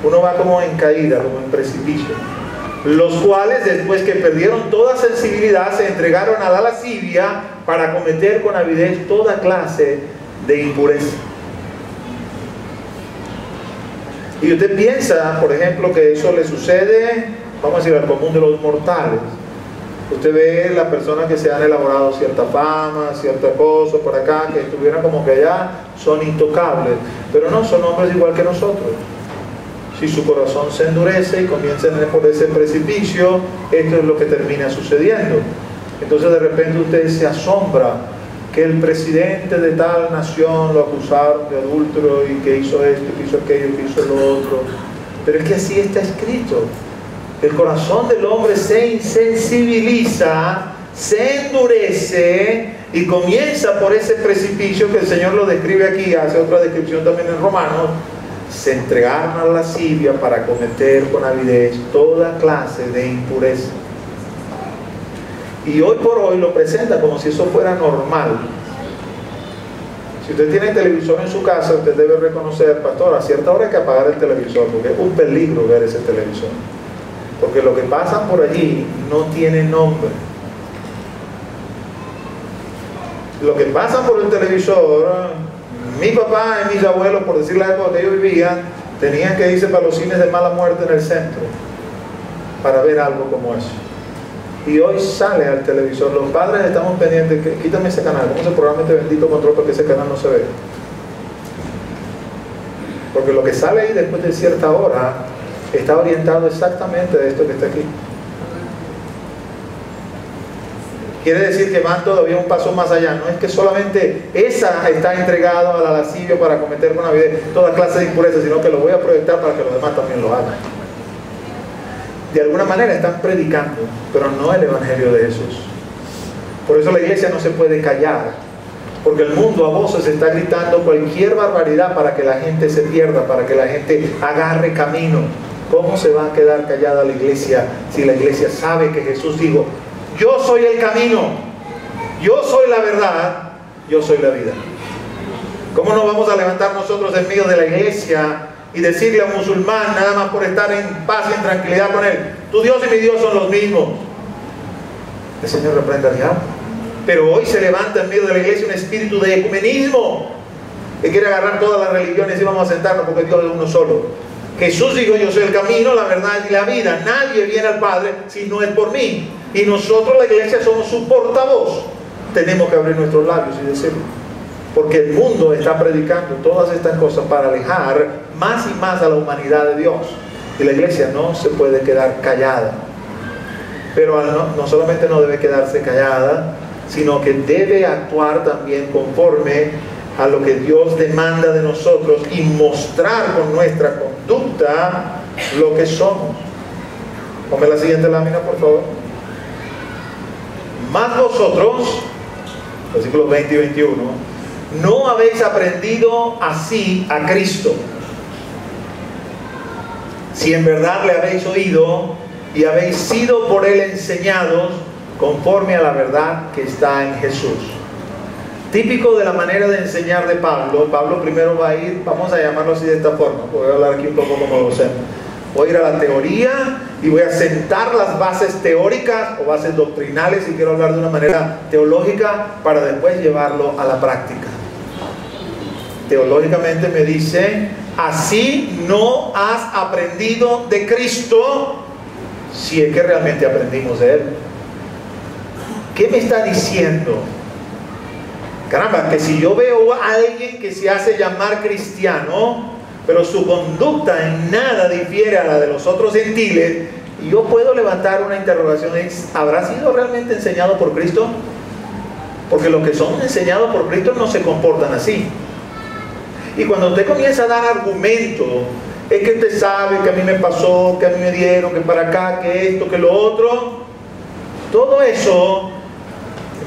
uno va como en caída, como en precipicio. Los cuales, después que perdieron toda sensibilidad, se entregaron a la lascivia para cometer con avidez toda clase de impureza. Y usted piensa, por ejemplo, que eso le sucede, vamos a decir, al común de los mortales. Usted ve las personas que se han elaborado cierta fama, cierta cosa por acá, que estuvieran como que allá, son intocables, pero no, son hombres igual que nosotros. Si su corazón se endurece y comienza por ese precipicio, esto es lo que termina sucediendo. Entonces de repente usted se asombra que el presidente de tal nación lo acusaron de adúltero y que hizo esto, que hizo aquello, que hizo lo otro. Pero es que así está escrito. El corazón del hombre se insensibiliza, se endurece y comienza por ese precipicio que el Señor lo describe aquí, hace otra descripción también en Romanos. Se entregaron a la lascivia para cometer con avidez toda clase de impureza. Y hoy por hoy lo presenta como si eso fuera normal. Si usted tiene televisor en su casa, usted debe reconocer: pastor, a cierta hora hay que apagar el televisor, porque es un peligro ver ese televisor. Porque lo que pasa por allí no tiene nombre. Lo que pasa por el televisor, mi papá y mis abuelos, por decir la época que yo vivía, tenían que irse para los cines de mala muerte en el centro para ver algo como eso. Y hoy sale al televisor. Los padres estamos pendientes: que quítame ese canal, ¿cómo se programa este bendito control para que ese canal no se vea? Porque lo que sale ahí después de cierta hora está orientado exactamente a esto que está aquí. Quiere decir que van todavía un paso más allá. No es que solamente esa está entregado a la lascivia para cometer con avidez toda clase de impureza, sino que lo voy a proyectar para que los demás también lo hagan. De alguna manera están predicando, pero no el evangelio de Jesús. Por eso la iglesia no se puede callar, porque el mundo a voces está gritando cualquier barbaridad para que la gente se pierda, para que la gente agarre camino. ¿Cómo se va a quedar callada la iglesia si la iglesia sabe que Jesús dijo: yo soy el camino, yo soy la verdad, yo soy la vida? ¿Cómo nos vamos a levantar nosotros en medio de la iglesia y decirle a un musulmán, nada más por estar en paz y en tranquilidad con él: tu Dios y mi Dios son los mismos? El Señor reprenda al diablo. Pero hoy se levanta en medio de la iglesia un espíritu de ecumenismo que quiere agarrar todas las religiones y vamos a sentarnos porque Dios es uno solo. Jesús dijo: yo soy el camino, la verdad y la vida. Nadie viene al Padre si no es por mí. Y nosotros, la iglesia, somos su portavoz. Tenemos que abrir nuestros labios y decirlo, porque el mundo está predicando todas estas cosas para alejar más y más a la humanidad de Dios. Y la iglesia no se puede quedar callada. Pero no solamente no debe quedarse callada, sino que debe actuar también conforme a lo que Dios demanda de nosotros y mostrar con nuestra conducta lo que somos. Ponme la siguiente lámina, por favor. Más vosotros, versículos 20 y 21, no habéis aprendido así a Cristo, si en verdad le habéis oído y habéis sido por él enseñados conforme a la verdad que está en Jesús. Típico de la manera de enseñar de Pablo. Pablo primero va a ir, vamos a llamarlo así de esta forma, voy a hablar aquí un poco como docente. Voy a ir a la teoría y voy a sentar las bases teóricas o bases doctrinales, si quiero hablar de una manera teológica, para después llevarlo a la práctica. Teológicamente me dice: así no has aprendido de Cristo, si es que realmente aprendimos de Él. ¿Qué me está diciendo? Caramba, que si yo veo a alguien que se hace llamar cristiano, pero su conducta en nada difiere a la de los otros gentiles, yo puedo levantar una interrogación: ¿habrá sido realmente enseñado por Cristo? Porque los que son enseñados por Cristo no se comportan así. Y cuando usted comienza a dar argumentos, es que usted sabe que a mí me pasó, que a mí me dieron, que para acá, que esto, que lo otro, todo eso,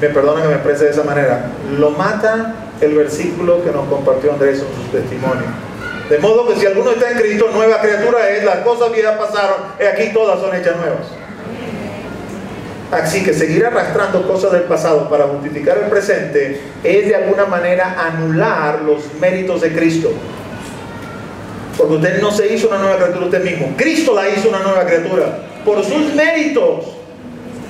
me perdonan que me exprese de esa manera, lo mata el versículo que nos compartió Andrés en su testimonio. De modo que si alguno está en Cristo, nueva criatura es, las cosas viejas pasaron, y aquí todas son hechas nuevas. Así que seguir arrastrando cosas del pasado para justificar el presente es de alguna manera anular los méritos de Cristo. Porque usted no se hizo una nueva criatura usted mismo. Cristo la hizo una nueva criatura por sus méritos.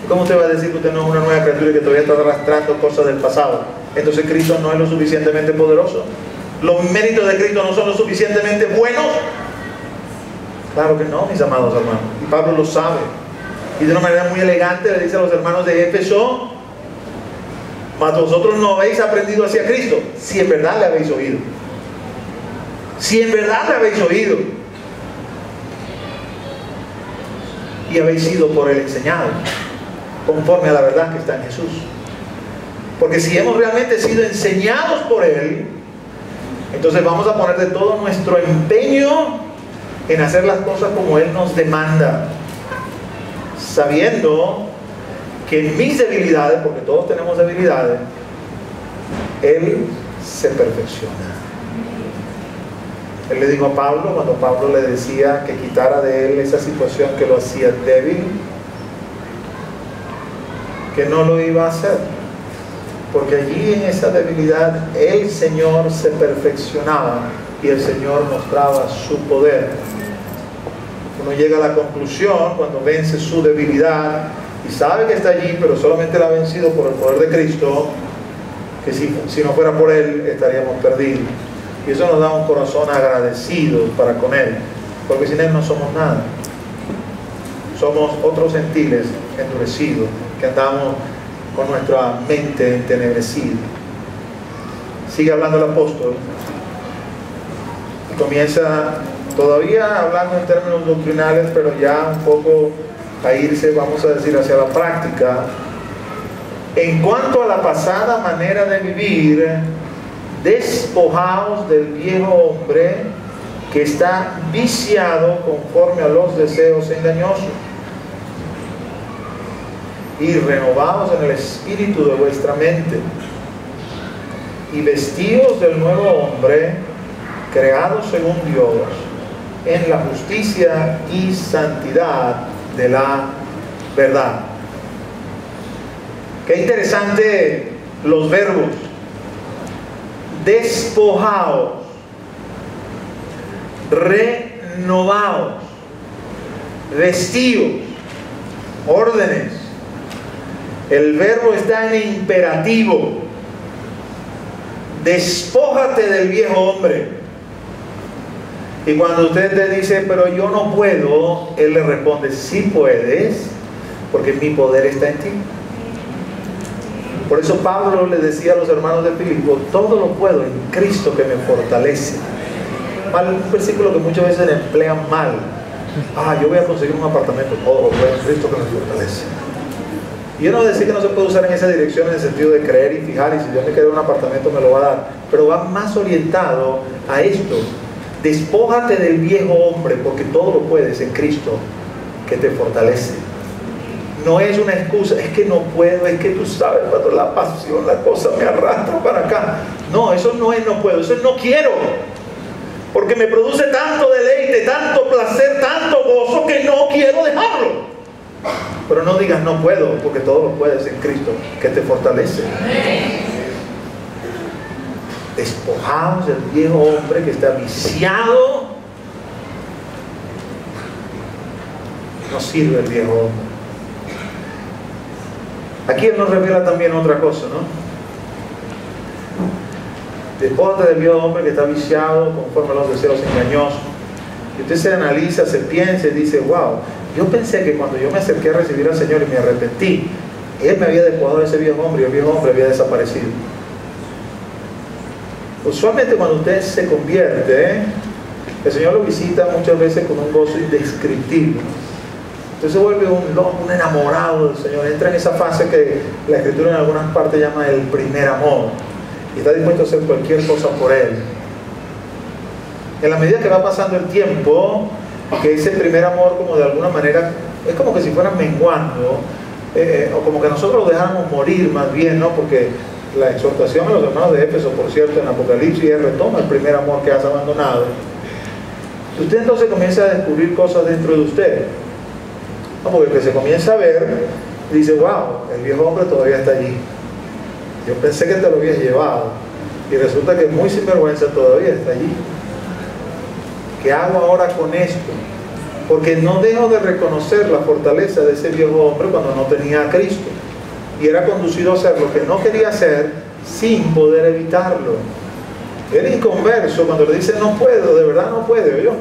¿Cómo usted va a decir que usted no es una nueva criatura y que todavía está arrastrando cosas del pasado? Entonces Cristo no es lo suficientemente poderoso. ¿Los méritos de Cristo no son lo suficientemente buenos? Claro que no, mis amados hermanos. Y Pablo lo sabe. Y de una manera muy elegante le dice a los hermanos de Éfeso: mas vosotros no habéis aprendido hacia Cristo, si en verdad le habéis oído. Si en verdad le habéis oído y habéis sido por él enseñados, conforme a la verdad que está en Jesús. Porque si hemos realmente sido enseñados por él, entonces vamos a poner de todo nuestro empeño en hacer las cosas como él nos demanda, sabiendo que en mis debilidades, porque todos tenemos debilidades, él se perfecciona. Él le dijo a Pablo, cuando Pablo le decía que quitara de él esa situación que lo hacía débil, que no lo iba a hacer, porque allí en esa debilidad el Señor se perfeccionaba y el Señor mostraba su poder. Uno llega a la conclusión cuando vence su debilidad y sabe que está allí, pero solamente la ha vencido por el poder de Cristo, que si no fuera por él estaríamos perdidos. Y eso nos da un corazón agradecido para con él, porque sin él no somos nada. Somos otros gentiles endurecidos, que andamos con nuestra mente entenebrecida. Sigue hablando el apóstol y comienza todavía hablando en términos doctrinales, pero ya un poco a irse, vamos a decir, hacia la práctica. En cuanto a la pasada manera de vivir, despojaos del viejo hombre que está viciado conforme a los deseos engañosos, y renovaos en el espíritu de vuestra mente, y vestíos del nuevo hombre, creado según Dios, en la justicia y santidad de la verdad. Qué interesante los verbos. Despojaos, renovaos, vestíos, órdenes. El verbo está en imperativo. Despójate del viejo hombre. Y cuando usted le dice, pero yo no puedo, él le responde, sí puedes, porque mi poder está en ti. Por eso Pablo le decía a los hermanos de Filipo, todo lo puedo en Cristo que me fortalece. Un versículo que muchas veces le emplean mal. Yo voy a conseguir un apartamento, todo lo puedo en Cristo que me fortalece. Y yo no voy a decir que no se puede usar en esa dirección en el sentido de creer y fijar, y si Dios me quiere un apartamento me lo va a dar, pero va más orientado a esto. Despójate del viejo hombre, porque todo lo puedes en Cristo que te fortalece. No es una excusa, es que no puedo, es que tú sabes, cuando la pasión, la cosa me arrastra para acá. No, eso no es no puedo, eso es no quiero. Porque me produce tanto deleite, tanto placer, tanto gozo que no quiero dejarlo. Pero no digas no puedo, porque todo lo puedes en Cristo que te fortalece. Despojaos del viejo hombre que está viciado. No sirve el viejo hombre. Aquí él nos revela también otra cosa, ¿no? Despójate del viejo hombre que está viciado conforme a los deseos engañosos. Y usted se analiza, se piensa y dice, wow, yo pensé que cuando yo me acerqué a recibir al Señor y me arrepentí, Él me había despojado de ese viejo hombre y el viejo hombre había desaparecido. Usualmente cuando usted se convierte, el Señor lo visita muchas veces con un gozo indescriptible. Entonces se vuelve un loco, un enamorado del Señor. Entra en esa fase que la Escritura en algunas partes llama el primer amor. Y está dispuesto a hacer cualquier cosa por Él. En la medida que va pasando el tiempo, que ese primer amor como de alguna manera, es como que si fuera menguando, o como que nosotros lo dejáramos morir más bien, ¿no? Porque la exhortación a los hermanos de Éfeso, por cierto, en Apocalipsis, él retoma el primer amor que has abandonado. Usted entonces comienza a descubrir cosas dentro de usted. No, porque el que se comienza a ver Y dice, wow, el viejo hombre todavía está allí. Yo pensé que te lo habías llevado. Y resulta que muy sinvergüenza todavía está allí. ¿Qué hago ahora con esto? Porque no dejo de reconocer la fortaleza de ese viejo hombre cuando no tenía a Cristo. Y era conducido a hacer lo que no quería hacer sin poder evitarlo. Era inconverso cuando le dice no puedo, de verdad no puede, ¿oyó?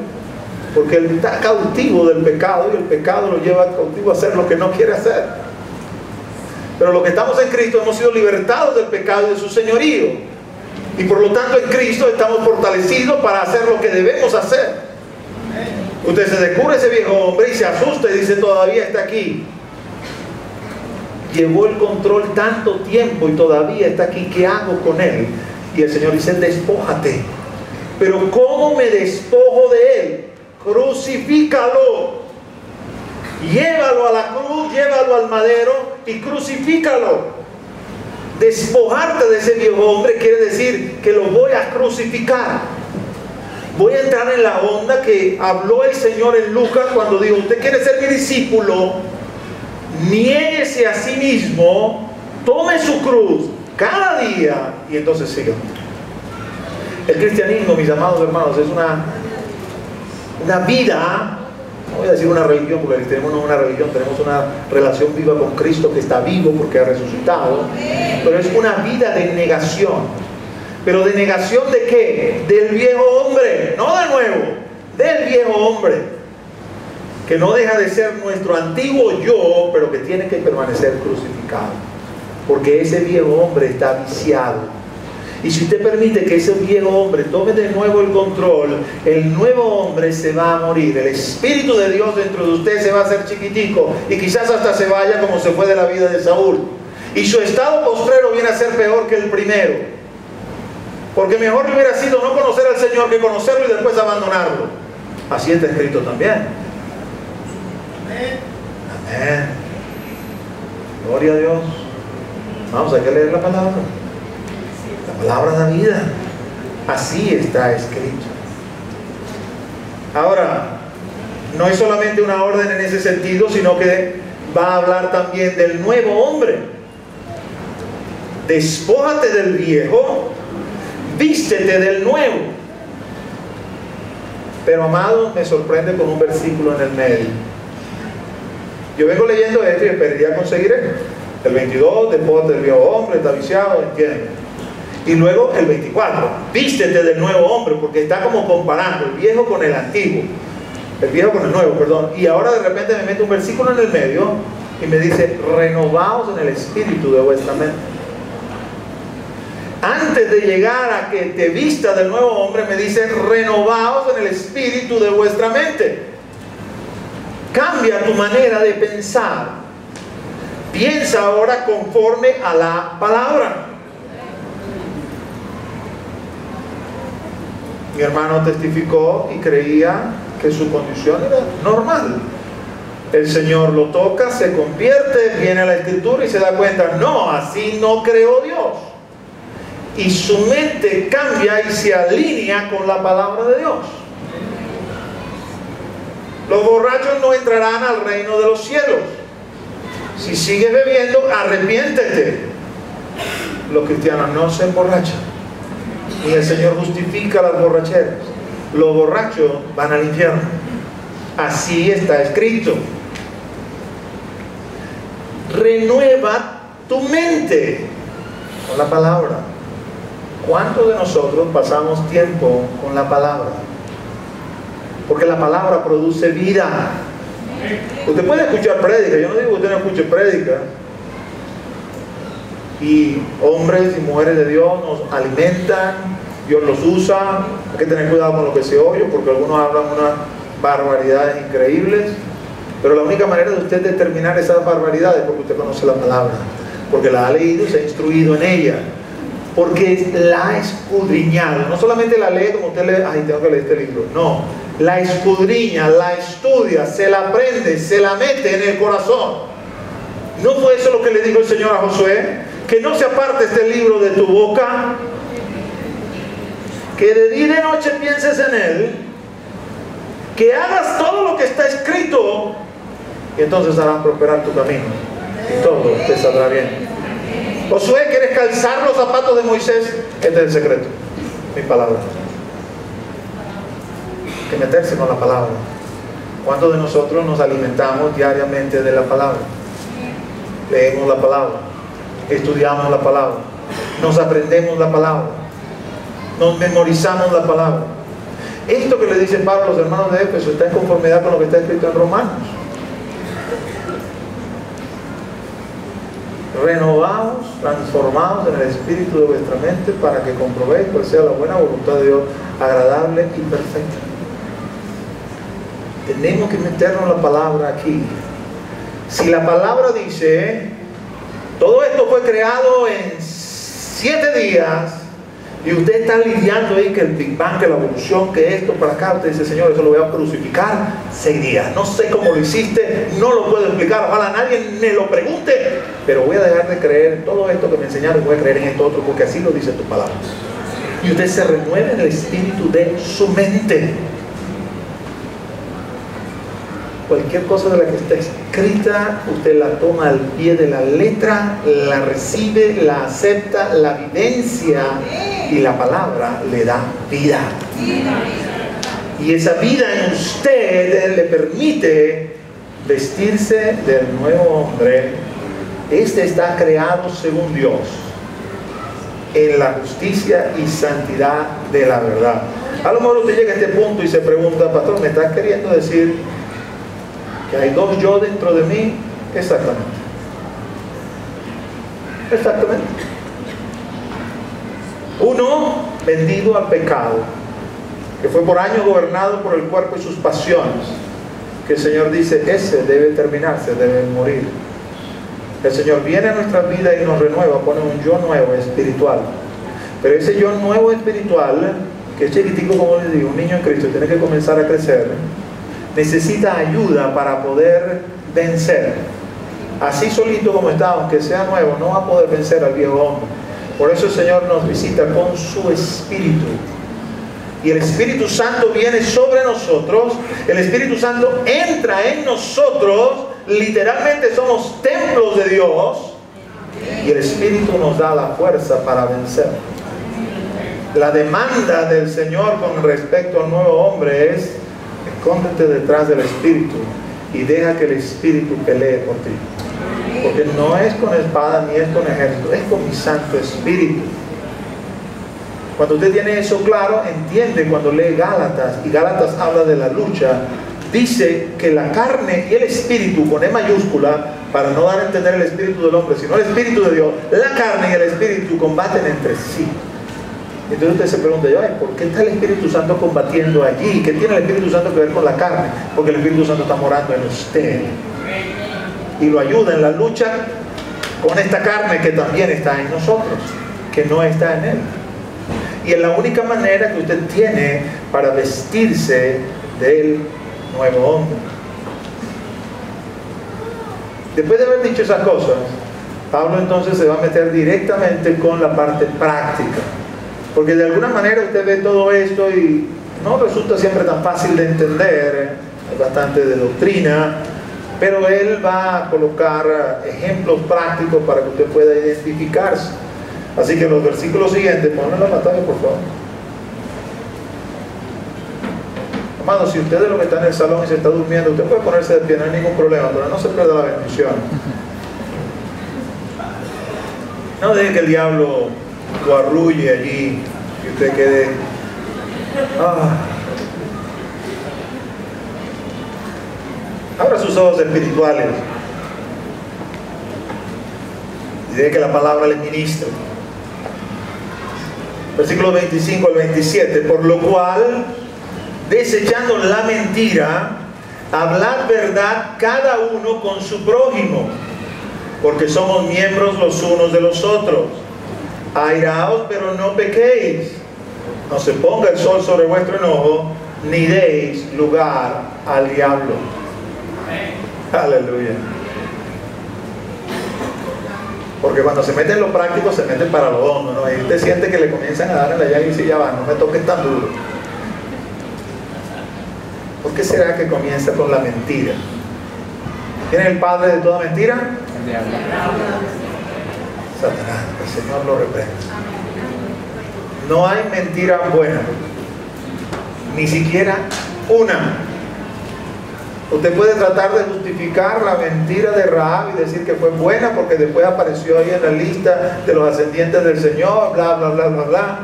Porque él está cautivo del pecado y el pecado lo lleva cautivo a hacer lo que no quiere hacer. Pero los que estamos en Cristo hemos sido libertados del pecado y de su señorío. Y por lo tanto en Cristo estamos fortalecidos para hacer lo que debemos hacer. Usted se descubre ese viejo hombre y se asusta y dice todavía está aquí. Llevó el control tanto tiempo y todavía está aquí. ¿Qué hago con él? Y el Señor dice despójate. Pero ¿cómo me despojo de él? Crucifícalo. Llévalo a la cruz, llévalo al madero y crucifícalo. Despojarte de ese viejo hombre quiere decir que lo voy a crucificar. Voy a entrar en la onda que habló el Señor en Lucas cuando dijo, usted quiere ser mi discípulo, niéguese a sí mismo, tome su cruz cada día y entonces siga. El cristianismo, mis amados hermanos, es una vida, no voy a decir una religión, porque el cristianismo no es una religión, tenemos una relación viva con Cristo que está vivo porque ha resucitado, pero es una vida de negación. ¿Pero de negación de qué? Del viejo hombre, no de nuevo, del viejo hombre, que no deja de ser nuestro antiguo yo, pero que tiene que permanecer crucificado, porque ese viejo hombre está viciado. Y si usted permite que ese viejo hombre tome de nuevo el control, el nuevo hombre se va a morir. El Espíritu de Dios dentro de usted se va a hacer chiquitico y quizás hasta se vaya como se fue de la vida de Saúl. Y su estado postrero viene a ser peor que el primero. Porque mejor le hubiera sido no conocer al Señor que conocerlo y después abandonarlo. Así está escrito también. Amén. Gloria a Dios. Vamos, hay que leer la palabra. La palabra da vida. Así está escrito. Ahora, no es solamente una orden en ese sentido, sino que va a hablar también del nuevo hombre. Despójate del viejo, vístete del nuevo. Pero amado, me sorprende con un versículo en el medio. Yo vengo leyendo esto y esperaría conseguir esto. El 22, despójate del viejo hombre, está viciado, entiende. Y luego el 24, vístete del nuevo hombre, porque está como comparando el viejo con el antiguo, el viejo con el nuevo, perdón. Y ahora de repente me mete un versículo en el medio y me dice, renovaos en el espíritu de vuestra mente. Antes de llegar a que te vista del nuevo hombre, me dice, renovaos en el espíritu de vuestra mente. Cambia tu manera de pensar. Piensa ahora conforme a la palabra. Mi hermano testificó y creía que su condición era normal. El Señor lo toca, se convierte, viene a la Escritura y se da cuenta, no, así no creó Dios. Y su mente cambia y se alinea con la palabra de Dios. Los borrachos no entrarán al reino de los cielos. Si sigues bebiendo, arrepiéntete. Los cristianos no se emborrachan. Y el Señor justifica las borracheras. Los borrachos van al infierno. Así está escrito. Renueva tu mente con la palabra. ¿Cuántos de nosotros pasamos tiempo con la palabra? Porque la palabra produce vida. Usted puede escuchar prédica. Yo no digo que usted no escuche prédica. Y hombres y mujeres de Dios nos alimentan, Dios los usa. Hay que tener cuidado con lo que se oye, porque algunos hablan unas barbaridades increíbles. Pero la única manera de usted determinar esas barbaridades es porque usted conoce la palabra, porque la ha leído y se ha instruido en ella, porque la ha escudriñado. No solamente la lee como usted lee, ay, tengo que leer este libro. No, la escudriña, la estudia, se la aprende, se la mete en el corazón. ¿No fue eso lo que le dijo el Señor a Josué? Que no se aparte este libro de tu boca, que de día y de noche pienses en él, que hagas todo lo que está escrito, y entonces harás prosperar tu camino y todo te saldrá bien. Josué, ¿quieres calzar los zapatos de Moisés? Este es el secreto, mi palabra. Hay que meterse con la palabra. ¿Cuántos de nosotros nos alimentamos diariamente de la palabra? Leemos la palabra, estudiamos la palabra, nos aprendemos la palabra, nos memorizamos la palabra. Esto que le dice Pablo a los hermanos de Éfeso está en conformidad con lo que está escrito en Romanos. Renovados, transformados en el espíritu de vuestra mente para que comprobéis cuál sea la buena voluntad de Dios, agradable y perfecta. Tenemos que meternos la palabra aquí. Si la palabra dice, todo esto fue creado en 7 días, y usted está lidiando ahí que el Big Bang, que la evolución, que esto para acá, usted dice, Señor, eso lo voy a crucificar 6 días. No sé cómo lo hiciste, no lo puedo explicar, ojalá nadie me lo pregunte, pero voy a dejar de creer en todo esto que me enseñaron, voy a creer en esto otro, porque así lo dice tu palabra. Y usted se renueve en el espíritu de su mente. Cualquier cosa de la que está escrita, usted la toma al pie de la letra, la recibe, la acepta, la vivencia, y la palabra le da vida. Y esa vida en usted le permite vestirse del nuevo hombre. Este está creado según Dios, en la justicia y santidad de la verdad. A lo mejor usted llega a este punto y se pregunta, pastor, ¿me estás queriendo decir que hay 2 yo dentro de mí? Exactamente. Exactamente. Uno vendido al pecado, que fue por años gobernado por el cuerpo y sus pasiones, que el Señor dice, ese debe terminarse, debe morir. El Señor viene a nuestra vida y nos renueva, pone un yo nuevo espiritual. Pero ese yo nuevo espiritual, que es chiquitico como les digo, un niño en Cristo, tiene que comenzar a crecer, necesita ayuda para poder vencer. Así solito como está, aunque sea nuevo, no va a poder vencer al viejo hombre. Por eso el Señor nos visita con su Espíritu. Y el Espíritu Santo viene sobre nosotros. El Espíritu Santo entra en nosotros. Literalmente somos templos de Dios. Y el Espíritu nos da la fuerza para vencer. La demanda del Señor con respecto al nuevo hombre es: escóndete detrás del Espíritu y deja que el Espíritu pelee por ti. Porque no es con espada ni es con ejército, es con mi Santo Espíritu. Cuando usted tiene eso claro, entiende cuando lee Gálatas, y Gálatas habla de la lucha, dice que la carne y el espíritu, con E mayúscula, para no dar a entender el espíritu del hombre, sino el espíritu de Dios, la carne y el espíritu combaten entre sí. Entonces usted se pregunta, ay, ¿por qué está el Espíritu Santo combatiendo allí? ¿Qué tiene el Espíritu Santo que ver con la carne? Porque el Espíritu Santo está morando en usted y lo ayuda en la lucha con esta carne que también está en nosotros, que no está en él. Y es la única manera que usted tiene para vestirse del nuevo hombre. Después de haber dicho esas cosas, Pablo entonces se va a meter directamente con la parte práctica. Porque de alguna manera usted ve todo esto y no resulta siempre tan fácil de entender, hay bastante de doctrina, pero él va a colocar ejemplos prácticos para que usted pueda identificarse. Así que los versículos siguientes, ponle la pantalla por favor. Hermano, si usted es lo que está en el salón y se está durmiendo, usted puede ponerse de pie, no hay ningún problema, pero no se pierda la bendición. No deje que el diablo lo arrulle allí y usted quede abra sus ojos espirituales y deje que la palabra le ministre. Versículos 25 al 27. Por lo cual, desechando la mentira, hablad verdad cada uno con su prójimo, porque somos miembros los unos de los otros. Airaos, pero no pequéis. No se ponga el sol sobre vuestro enojo, ni deis lugar al diablo. Aleluya. Porque cuando se mete en lo práctico, se mete para lo hondo, ¿no? Y usted siente que le comienzan a dar en la llaga y dice, ya va, no me toques tan duro. ¿Por qué será que comienza con la mentira? ¿Quién es el padre de toda mentira? Satanás, el Señor lo reprende. No hay mentira buena, ni siquiera una. Usted puede tratar de justificar la mentira de Rahab y decir que fue buena porque después apareció ahí en la lista de los ascendientes del Señor, bla, bla, bla, bla, bla.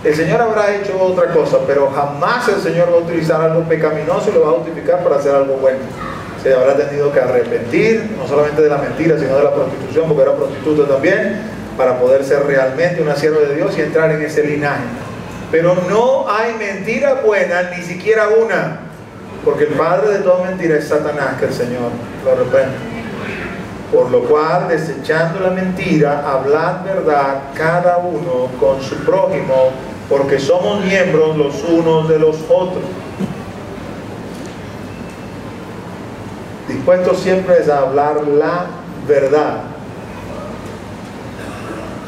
El Señor habrá hecho otra cosa, pero jamás el Señor va a utilizar algo pecaminoso y lo va a justificar para hacer algo bueno. Se habrá tenido que arrepentir, no solamente de la mentira, sino de la prostitución, porque era prostituta también, para poder ser realmente una sierva de Dios y entrar en ese linaje. Pero no hay mentira buena, ni siquiera una, porque el padre de toda mentira es Satanás, que el Señor lo reprende. Por lo cual, desechando la mentira, hablad verdad cada uno con su prójimo, porque somos miembros los unos de los otros. Dispuestos siempre es a hablar la verdad.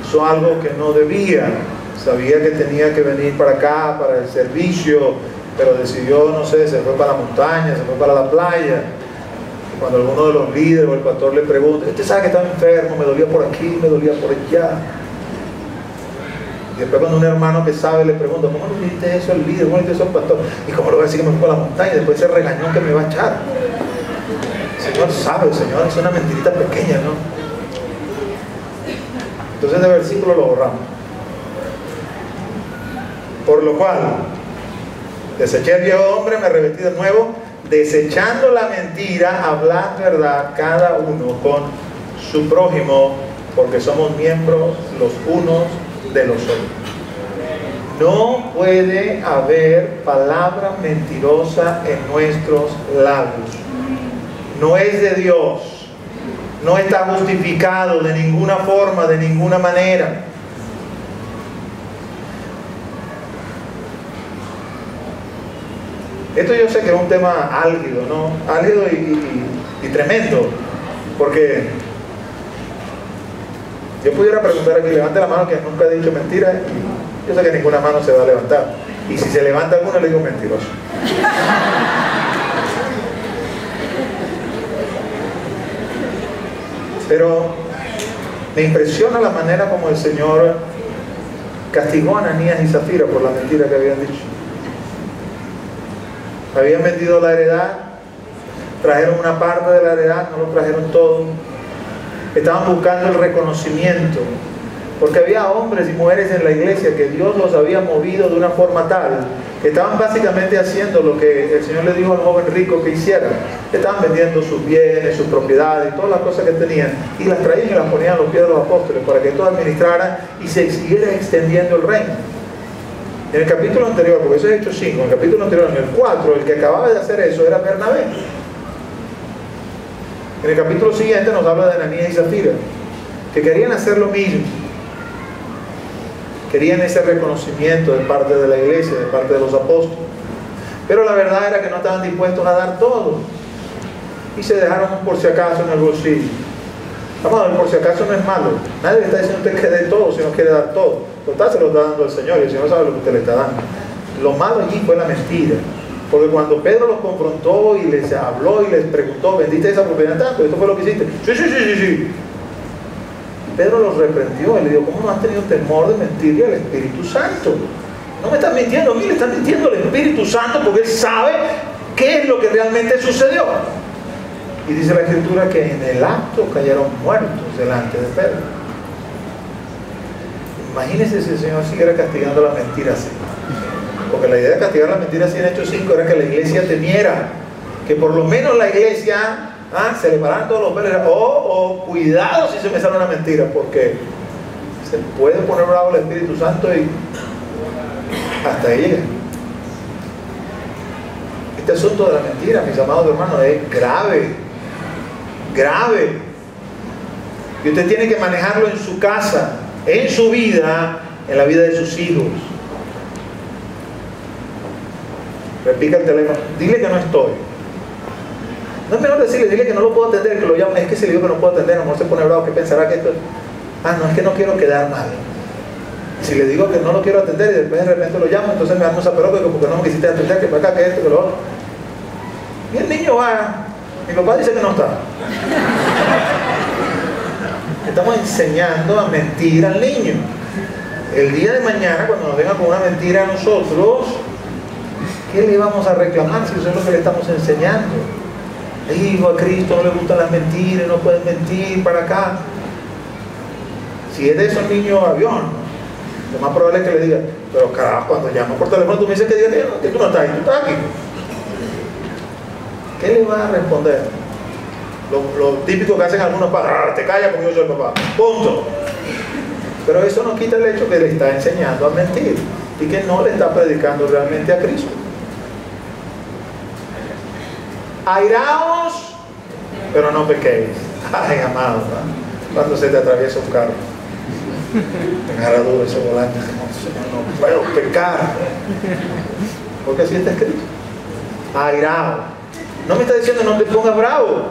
Eso es algo que no debía. Sabía que tenía que venir para acá, para el servicio, pero decidió, no sé, se fue para la montaña, se fue para la playa. Cuando alguno de los líderes o el pastor le pregunta, ¿usted sabe que estaba enfermo? Me dolía por aquí, me dolía por allá. Y después cuando un hermano que sabe le pregunta, ¿cómo le dijiste eso al líder? ¿Cómo le dijiste eso al pastor? ¿Y cómo le voy a decir que me fui para la montaña? Y después ese regañón que me va a echar. El Señor sabe, el Señor es una mentirita pequeña, ¿no? Entonces ese versículo lo borramos. Por lo cual, deseché el viejo hombre, me revestí de nuevo, desechando la mentira, hablad verdad cada uno con su prójimo, porque somos miembros los unos de los otros. No puede haber palabra mentirosa en nuestros labios. No es de Dios. No está justificado de ninguna forma, de ninguna manera. Esto yo sé que es un tema álgido, ¿no? Álgido y tremendo, porque yo pudiera preguntar aquí, levante la mano que nunca ha dicho mentira, y yo sé que ninguna mano se va a levantar, y si se levanta alguna le digo mentiroso. Pero me impresiona la manera como el Señor castigó a Ananías y Zafira por la mentira que habían dicho. Habían vendido la heredad, trajeron una parte de la heredad, no lo trajeron todo. Estaban buscando el reconocimiento, porque había hombres y mujeres en la iglesia que Dios los había movido de una forma tal que estaban básicamente haciendo lo que el Señor le dijo al joven rico que hiciera. Estaban vendiendo sus bienes, sus propiedades, todas las cosas que tenían, y las traían y las ponían a los pies de los apóstoles para que todo administrara y se siguiera extendiendo el reino. En el capítulo anterior, porque eso es Hechos 5, en el capítulo anterior, en el 4, el que acababa de hacer eso era Bernabé. En el capítulo siguiente nos habla de Ananías y Zafira, que querían hacer lo mismo. Querían ese reconocimiento de parte de la iglesia, de parte de los apóstoles. Pero la verdad era que no estaban dispuestos a dar todo. Y se dejaron un por si acaso en el bolsillo. Vamos a ver, por si acaso no es malo. Nadie le está diciendo a usted que dé todo si no quiere dar todo. Total se lo está dando el Señor y el Señor sabe lo que usted le está dando. Lo malo allí fue la mentira. Porque cuando Pedro los confrontó y les habló y les preguntó, ¿vendiste esa propiedad tanto? ¿Esto fue lo que hiciste? Sí. Pedro los reprendió y le dijo, ¿cómo no has tenido temor de mentirle al Espíritu Santo? No me estás mintiendo a mí, le estás mintiendo al Espíritu Santo, porque Él sabe qué es lo que realmente sucedió. Y dice la Escritura que en el acto cayeron muertos delante de Pedro. Imagínense si el Señor siguiera castigando la mentira así. Porque la idea de castigar la mentira así en Hechos 5 era que la iglesia temiera, que por lo menos la iglesia se le pararan todos los pelos. Cuidado si se me sale una mentira, porque se puede poner bravo el Espíritu Santo y hasta ahí llega. Este asunto de la mentira, mis amados hermanos, es grave. Y usted tiene que manejarlo en su casa, en su vida, en la vida de sus hijos. Repica el teléfono, dile que no estoy. No es mejor decirle, dile que no lo puedo atender, que lo llame. Es que si le digo que no puedo atender, a lo mejor se pone bravo, que pensará que esto es... no, es que no quiero quedar mal. Si le digo que no lo quiero atender y después de repente lo llamo, entonces me dan un zaperoco porque no me quisiste atender, que para acá, que esto, que lo otro. Y el niño va, mi papá dice que no está. Estamos enseñando a mentir al niño. El día de mañana, cuando nos venga con una mentira a nosotros, ¿qué le vamos a reclamar si eso es lo que le estamos enseñando? Hijo, a Cristo no le gustan las mentiras, no pueden mentir para acá. Si es de esos niños avión, lo más probable es que le diga, pero carajo, cuando llamo por teléfono tú me dices que tú no estás ahí, tú estás aquí. ¿Qué le va a responder? Lo típico que hacen algunos padres, te callas porque yo soy el papá, punto. Pero eso no quita el hecho que le está enseñando a mentir y que no le está predicando realmente a Cristo. Airaos, pero no pequéis. Ay, amado, ¿no? Cuando se te atraviesa un carro, te agarra duro ese volante, no puedo pecar, porque así está escrito. Airaos. No me está diciendo no te pongas bravo,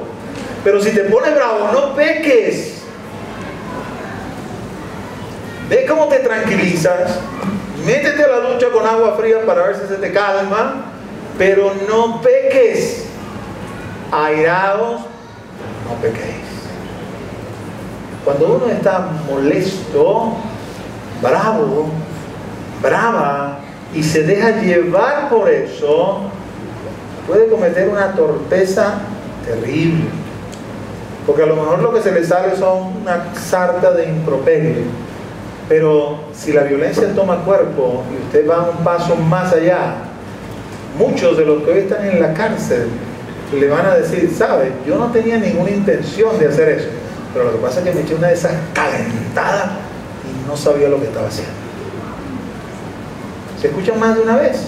pero si te pones bravo, no peques. Ve cómo te tranquilizas, métete a la ducha con agua fría para ver si se te calma, pero no peques. Airaos, no pequéis. Cuando uno está molesto, bravo, brava, y se deja llevar por eso, puede cometer una torpeza terrible. Porque a lo mejor lo que se le sale son una sarta de improperio. Pero si la violencia toma cuerpo y usted va un paso más allá, muchos de los que hoy están en la cárcel le van a decir, ¿sabe? Yo no tenía ninguna intención de hacer eso, pero lo que pasa es que me eché una de esas calentadas y no sabía lo que estaba haciendo. ¿Se escuchan más de una vez?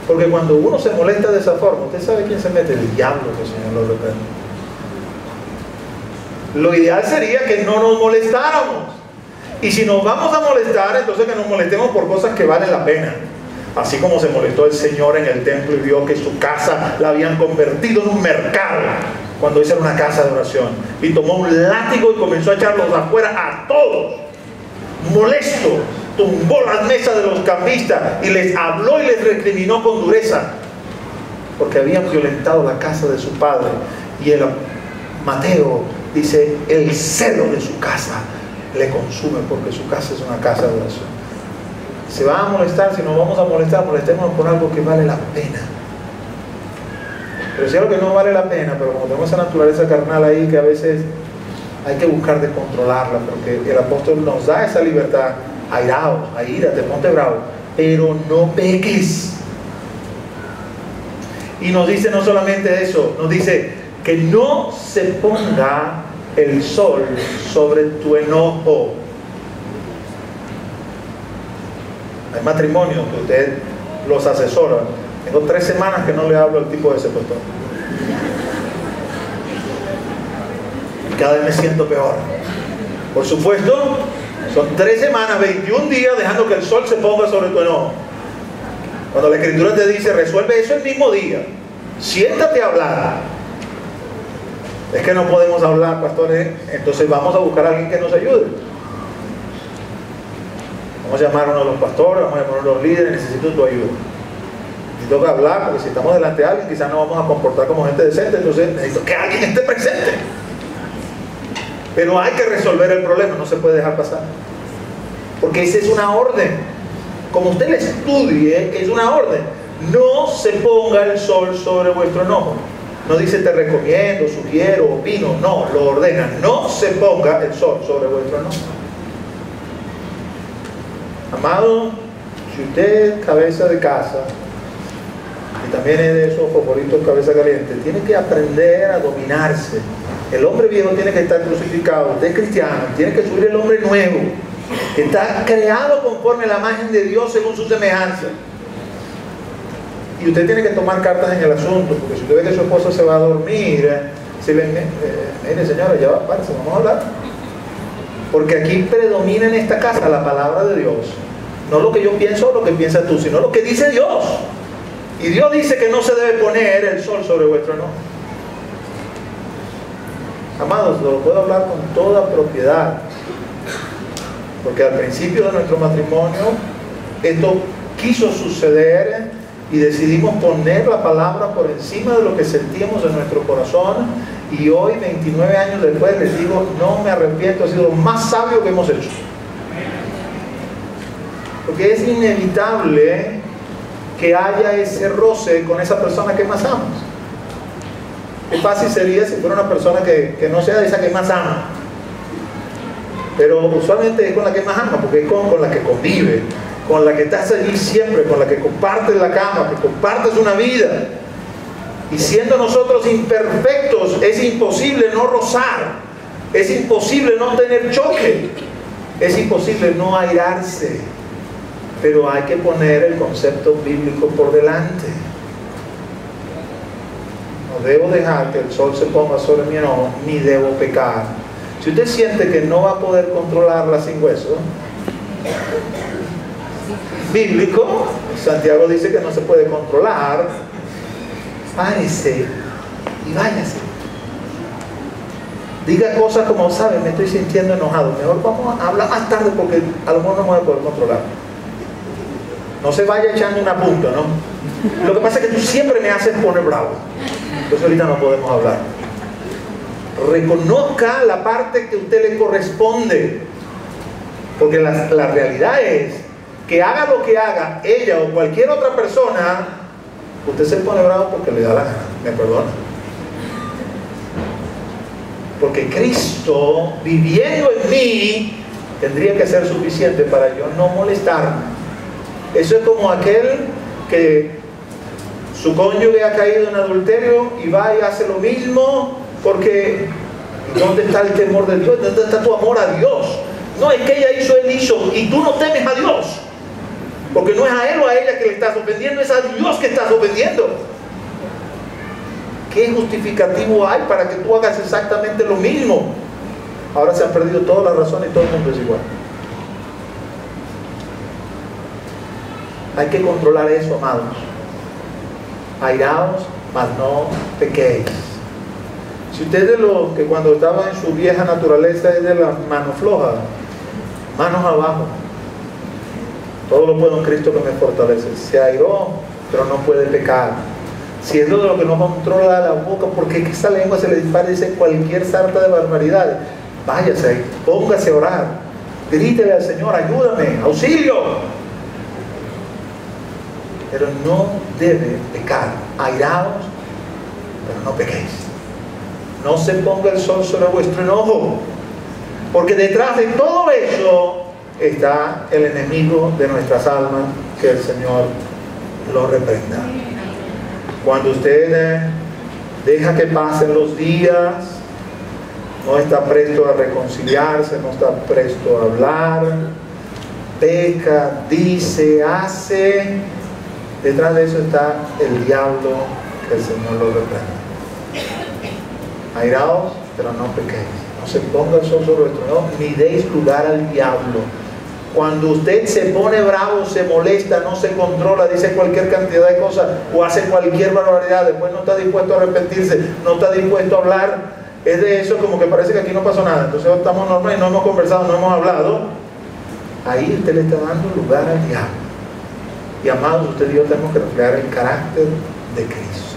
Porque cuando uno se molesta de esa forma, ¿usted sabe quién se mete? El diablo, que el Señor lo reprenda. Lo ideal sería que no nos molestáramos. Y si nos vamos a molestar, entonces que nos molestemos por cosas que valen la pena. Así como se molestó el Señor en el templo y vio que su casa la habían convertido en un mercado, cuando hizo una casa de oración. Y tomó un látigo y comenzó a echarlos afuera a todos. Molesto, tumbó las mesas de los cambistas y les habló y les recriminó con dureza, porque habían violentado la casa de su padre. Y el Mateo dice, el celo de su casa le consume, porque su casa es una casa de oración. Se va a molestar, si nos vamos a molestar, molestémonos por algo que vale la pena. Pero si algo que no vale la pena, pero como tenemos esa naturaleza carnal ahí que a veces hay que buscar de controlarla, porque el apóstol nos da esa libertad. Airaos, aírate, ponte bravo, pero no peques. Y nos dice no solamente eso, nos dice que no se ponga el sol sobre tu enojo. Hay matrimonios que usted los asesora. Tengo 3 semanas que no le hablo al tipo de ese pastor. Cada vez me siento peor. Por supuesto, son 3 semanas, 21 días dejando que el sol se ponga sobre tu enojo. Cuando la Escritura te dice, resuelve eso el mismo día. Siéntate a hablar. Es que no podemos hablar, pastores. Entonces vamos a buscar a alguien que nos ayude. Vamos a llamar a uno de los pastores, vamos a llamar a uno de los líderes, necesito tu ayuda. Necesito que hablar, porque si estamos delante de alguien, quizás no vamos a comportar como gente decente, entonces necesito que alguien esté presente. Pero hay que resolver el problema, no se puede dejar pasar. Porque esa es una orden. Como usted le estudie, es una orden. No se ponga el sol sobre vuestro enojo. No dice te recomiendo, sugiero, opino. No, lo ordena. No se ponga el sol sobre vuestro enojo. Amado, si usted es cabeza de casa y también es de esos favoritos cabeza caliente, tiene que aprender a dominarse. El hombre viejo tiene que estar crucificado. Usted es cristiano, tiene que subir el hombre nuevo, que está creado conforme a la imagen de Dios según su semejanza. Y usted tiene que tomar cartas en el asunto, porque si usted ve que su esposa se va a dormir, mire señora, ya va, párese, vamos a hablar. Porque aquí predomina en esta casa la palabra de Dios. No lo que yo pienso o lo que piensas tú, sino lo que dice Dios. Y Dios dice que no se debe poner el sol sobre vuestro enojo. Amados, lo puedo hablar con toda propiedad. Porque al principio de nuestro matrimonio, esto quiso suceder y decidimos poner la palabra por encima de lo que sentíamos en nuestro corazón Y hoy, 29 años después, les digo, no me arrepiento, ha sido lo más sabio que hemos hecho. Porque es inevitable que haya ese roce con esa persona que más amas. Qué fácil sería si fuera una persona que no sea de esa que más ama. Pero usualmente es con la que más ama, porque es con la que convive, con la que estás allí siempre, con la que compartes la cama, que compartes una vida. Y siendo nosotros imperfectos, es imposible no rozar, es imposible no tener choque, es imposible no airarse. Pero hay que poner el concepto bíblico por delante. No debo dejar que el sol se ponga sobre mi enojo, ni debo pecar. Si usted siente que no va a poder controlarla sin hueso, bíblico, Santiago dice que no se puede controlar, párese y váyase. Diga cosas como, ¿sabe? Me estoy sintiendo enojado, mejor vamos a hablar más tarde porque a lo mejor no me voy a poder controlar. No se vaya echando una punta, ¿no? Lo que pasa es que tú siempre me haces poner bravo. Entonces ahorita no podemos hablar. Reconozca la parte que a usted le corresponde. Porque la realidad es que haga lo que haga ella o cualquier otra persona, usted se pone bravo porque le da la gana. ¿Me perdona? Porque Cristo viviendo en mí tendría que ser suficiente para yo no molestarme. Eso es como aquel que su cónyuge ha caído en adulterio y va y hace lo mismo porque ¿dónde está el temor de Dios? ¿Dónde está tu amor a Dios? No, es que ella hizo, él hizo y tú no temes a Dios, porque no es a él o a ella que le estás ofendiendo, es a Dios que estás ofendiendo. ¿Qué justificativo hay para que tú hagas exactamente lo mismo? Ahora se han perdido todas las razones y todo el mundo es igual. Hay que controlar eso, amados. Airaos, mas no pequéis. Si usted es de los que cuando estaba en su vieja naturaleza es de las manos flojas, manos abajo. Todo lo puedo en Cristo que me fortalece. Se airó, pero no puede pecar. Si es de lo que no controla la boca, porque es que esa lengua se le dispara y dice cualquier sarta de barbaridades. Váyase ahí, póngase a orar, grítele al Señor, ayúdame, auxilio. Pero no debe pecar. Airaos, pero no pequéis. No se ponga el sol sobre vuestro enojo, porque detrás de todo eso está el enemigo de nuestras almas, que el Señor lo reprenda. Cuando usted deja que pasen los días, no está presto a reconciliarse, no está presto a hablar, peca, dice, hace, detrás de eso está el diablo, que el Señor lo reprenda. Airaos, pero no pequéis. No se ponga el sol sobre vuestro enojo, ni deis lugar al diablo. Cuando usted se pone bravo, se molesta, no se controla, dice cualquier cantidad de cosas o hace cualquier barbaridad, después no está dispuesto a arrepentirse, no está dispuesto a hablar, es de eso como que parece que aquí no pasó nada. Entonces estamos normales, no hemos conversado, no hemos hablado. Ahí usted le está dando lugar al diablo. Y amados, usted y yo tenemos que reflejar el carácter de Cristo,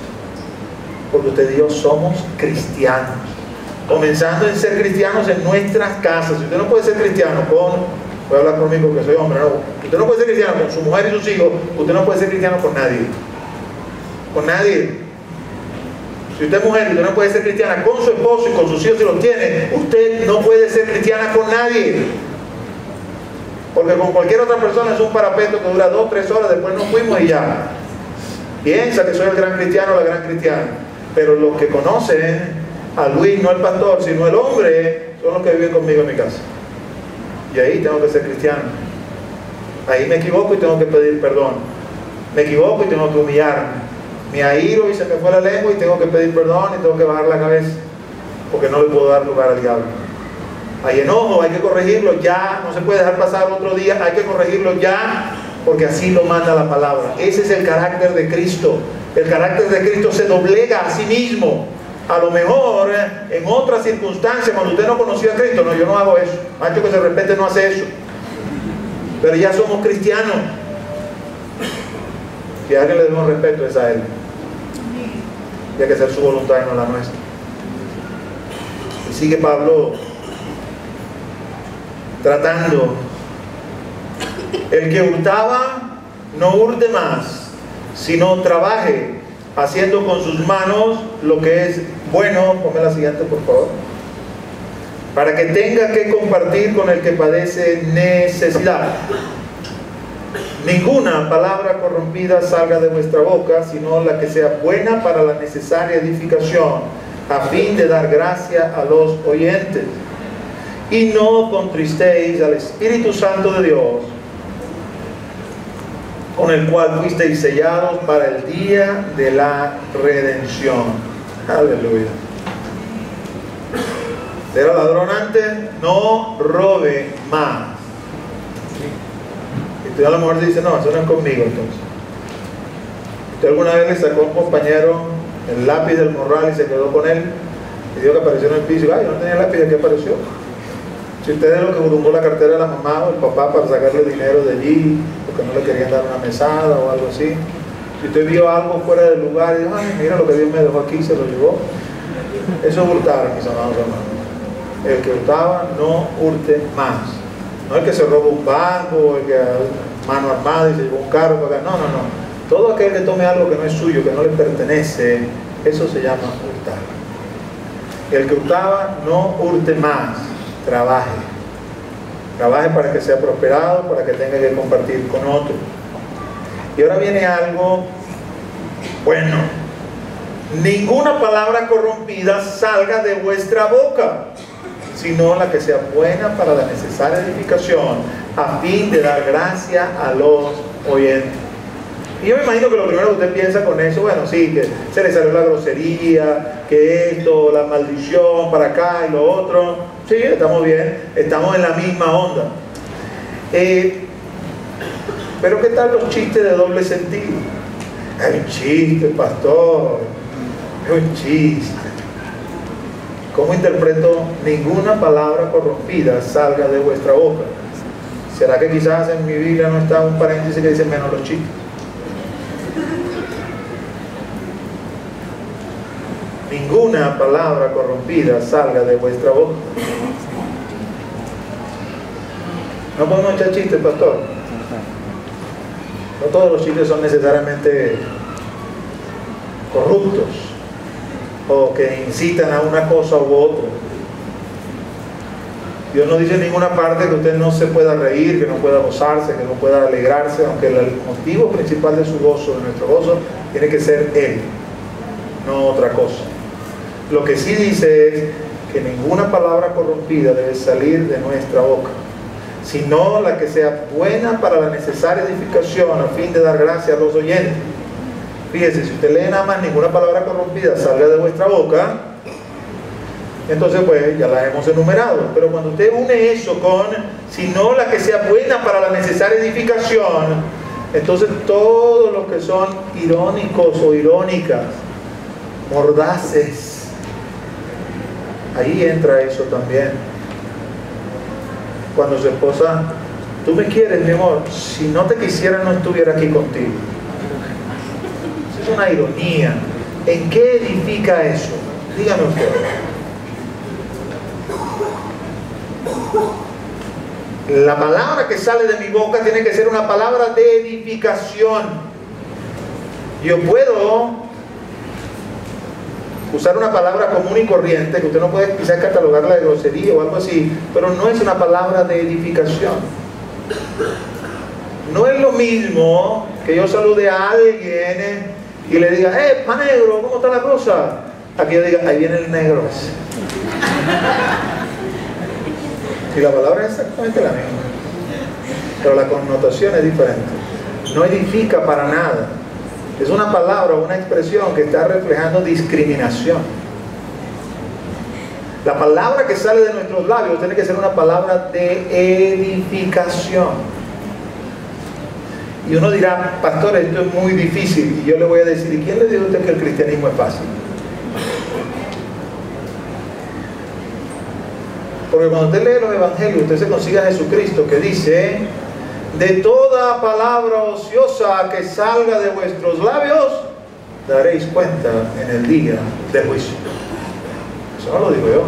porque usted y yo somos cristianos, comenzando en ser cristianos en nuestras casas. Si usted no puede ser cristiano voy a hablar conmigo porque soy hombre, no, usted no puede ser cristiano con su mujer y sus hijos, usted no puede ser cristiano con nadie. Con nadie. Si usted es mujer y usted no puede ser cristiana con su esposo y con sus hijos si los tiene, usted no puede ser cristiana con nadie. Porque con cualquier otra persona es un parapeto que dura 2 o 3 horas, después nos fuimos y ya. Piensa que soy el gran cristiano o la gran cristiana. Pero los que conocen a Luis, no el pastor, sino el hombre, son los que viven conmigo en mi casa. Y ahí tengo que ser cristiano. Ahí me equivoco y tengo que pedir perdón. Me equivoco y tengo que humillarme. Me airo y se me fue la lengua y tengo que pedir perdón y tengo que bajar la cabeza, porque no le puedo dar lugar al diablo. Hay enojo, hay que corregirlo ya, no se puede dejar pasar otro día, hay que corregirlo ya, porque así lo manda la palabra. Ese es el carácter de Cristo. El carácter de Cristo se doblega a sí mismo. A lo mejor en otras circunstancias, cuando usted no conocía a Cristo, no, yo no hago eso. Macho que se respete no hace eso. Pero ya somos cristianos. Si a alguien le debemos respeto es a Él. Y hay que hacer su voluntad y no la nuestra. Sigue Pablo tratando. El que hurtaba, no hurte más, sino trabaje, haciendo con sus manos lo que es bueno. Ponme la siguiente, por favor. Para que tenga que compartir con el que padece necesidad. Ninguna palabra corrompida salga de vuestra boca, sino la que sea buena para la necesaria edificación, a fin de dar gracia a los oyentes. Y no contristéis al Espíritu Santo de Dios, con el cual fuisteis sellados para el día de la redención. Aleluya. ¿Era ladrón antes? No robe más. Y tú a lo mejor dice, no, eso no es conmigo entonces. ¿Usted alguna vez le sacó a un compañero el lápiz del morral y se quedó con él? Y dijo que apareció en el piso y yo no tenía lápiz, ¿de qué apareció? Si usted es lo que burumbó la cartera de la mamá o el papá para sacarle dinero de allí, porque no le querían dar una mesada o algo así. Si usted vio algo fuera del lugar y dijo, ay, mira lo que Dios me dejó aquí, se lo llevó. Eso es hurtar, mis amados hermanos. El que hurtaba, no hurte más. No el que se roba un banco, el que mano armada y se llevó un carro para acá. No, no, no. Todo aquel que tome algo que no es suyo, que no le pertenece, eso se llama hurtar. El que hurtaba, no hurte más. Trabaje. Trabaje para que sea prosperado, para que tenga que compartir con otros. Y ahora viene algo bueno. Ninguna palabra corrompida salga de vuestra boca, sino la que sea buena para la necesaria edificación, a fin de dar gracia a los oyentes. Y yo me imagino que lo primero que usted piensa con eso, bueno, sí, que se le salió la grosería, que esto, la maldición, para acá y lo otro. Sí, estamos bien, estamos en la misma onda. Pero ¿qué tal los chistes de doble sentido? Es un chiste, pastor, es un chiste. ¿Cómo interpreto? Ninguna palabra corrompida salga de vuestra boca. ¿Será que quizás en mi Biblia no está un paréntesis que dice menos los chistes? Ninguna palabra corrompida salga de vuestra boca. No podemos echar chistes, pastor. No todos los chistes son necesariamente corruptos o que incitan a una cosa u otra. Dios no dice en ninguna parte que usted no se pueda reír, que no pueda gozarse, que no pueda alegrarse, aunque el motivo principal de su gozo, de nuestro gozo, tiene que ser Él, no otra cosa. Lo que sí dice es que ninguna palabra corrompida debe salir de nuestra boca, sino la que sea buena para la necesaria edificación, a fin de dar gracia a los oyentes. Fíjese, si usted lee nada más ninguna palabra corrompida salga de vuestra boca, entonces pues ya la hemos enumerado. Pero cuando usted une eso con sino la que sea buena para la necesaria edificación, entonces todos los que son irónicos o irónicas, mordaces, ahí entra eso también. Cuando su esposa, tú me quieres, mi amor, si no te quisiera no estuviera aquí contigo. Eso es una ironía. ¿En qué edifica eso? Dígame usted. La palabra que sale de mi boca tiene que ser una palabra de edificación. Yo puedo usar una palabra común y corriente, que usted no puede quizás catalogarla de grosería o algo así, pero no es una palabra de edificación. No es lo mismo que yo salude a alguien y le diga, pa negro, ¿cómo está la cosa? A que yo diga, ahí viene el negro. Y la palabra es exactamente la misma, pero la connotación es diferente. No edifica para nada. Es una palabra, una expresión que está reflejando discriminación. La palabra que sale de nuestros labios tiene que ser una palabra de edificación. Y uno dirá, pastor, esto es muy difícil. Y yo le voy a decir, ¿y quién le dijo a usted que el cristianismo es fácil? Porque cuando usted lee los evangelios, usted se consigue a Jesucristo que dice, de toda palabra ociosa que salga de vuestros labios, daréis cuenta en el día del juicio. Eso no lo digo yo.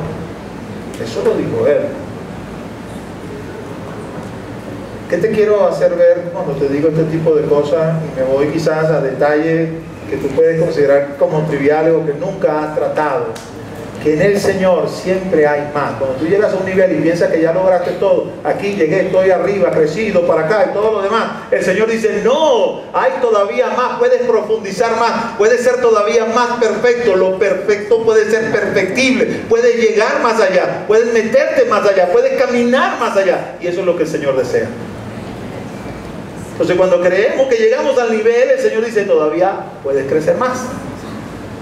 Eso lo dijo Él. ¿Qué te quiero hacer ver cuando te digo este tipo de cosas? Y me voy quizás a detalles que tú puedes considerar como triviales o que nunca has tratado. Que en el Señor siempre hay más. Cuando tú llegas a un nivel y piensas que ya lograste todo, aquí llegué, estoy arriba, crecido para acá y todo lo demás, el Señor dice, no, hay todavía más, puedes profundizar más, puedes ser todavía más perfecto. Lo perfecto puede ser perfectible, puedes llegar más allá, puedes meterte más allá, puedes caminar más allá, y eso es lo que el Señor desea. Entonces cuando creemos que llegamos al nivel, el Señor dice, todavía puedes crecer más.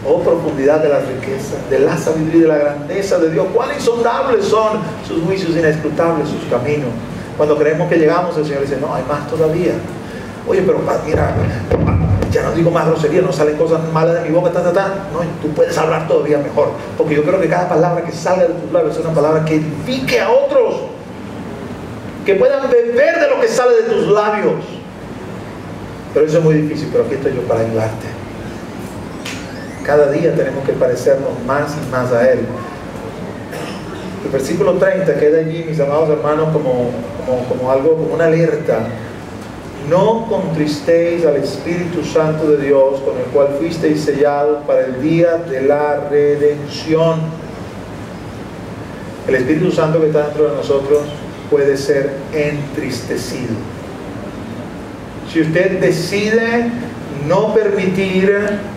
Oh, profundidad de la riqueza, de la sabiduría y de la grandeza de Dios. Cuán insondables son sus juicios, inescrutables sus caminos. Cuando creemos que llegamos, el Señor dice, no, hay más todavía. Oye, pero mira, ya no digo más grosería, no salen cosas malas de mi boca, No, tú puedes hablar todavía mejor. Porque yo creo que cada palabra que salga de tus labios es una palabra que edifique a otros, que puedan beber de lo que sale de tus labios. Pero eso es muy difícil, pero aquí estoy yo para ayudarte. Cada día tenemos que parecernos más y más a Él. El versículo 30 queda allí, mis amados hermanos, como algo, como una alerta. No contristéis al Espíritu Santo de Dios, con el cual fuisteis sellados para el día de la redención. El Espíritu Santo que está dentro de nosotros puede ser entristecido. Si usted decide no permitir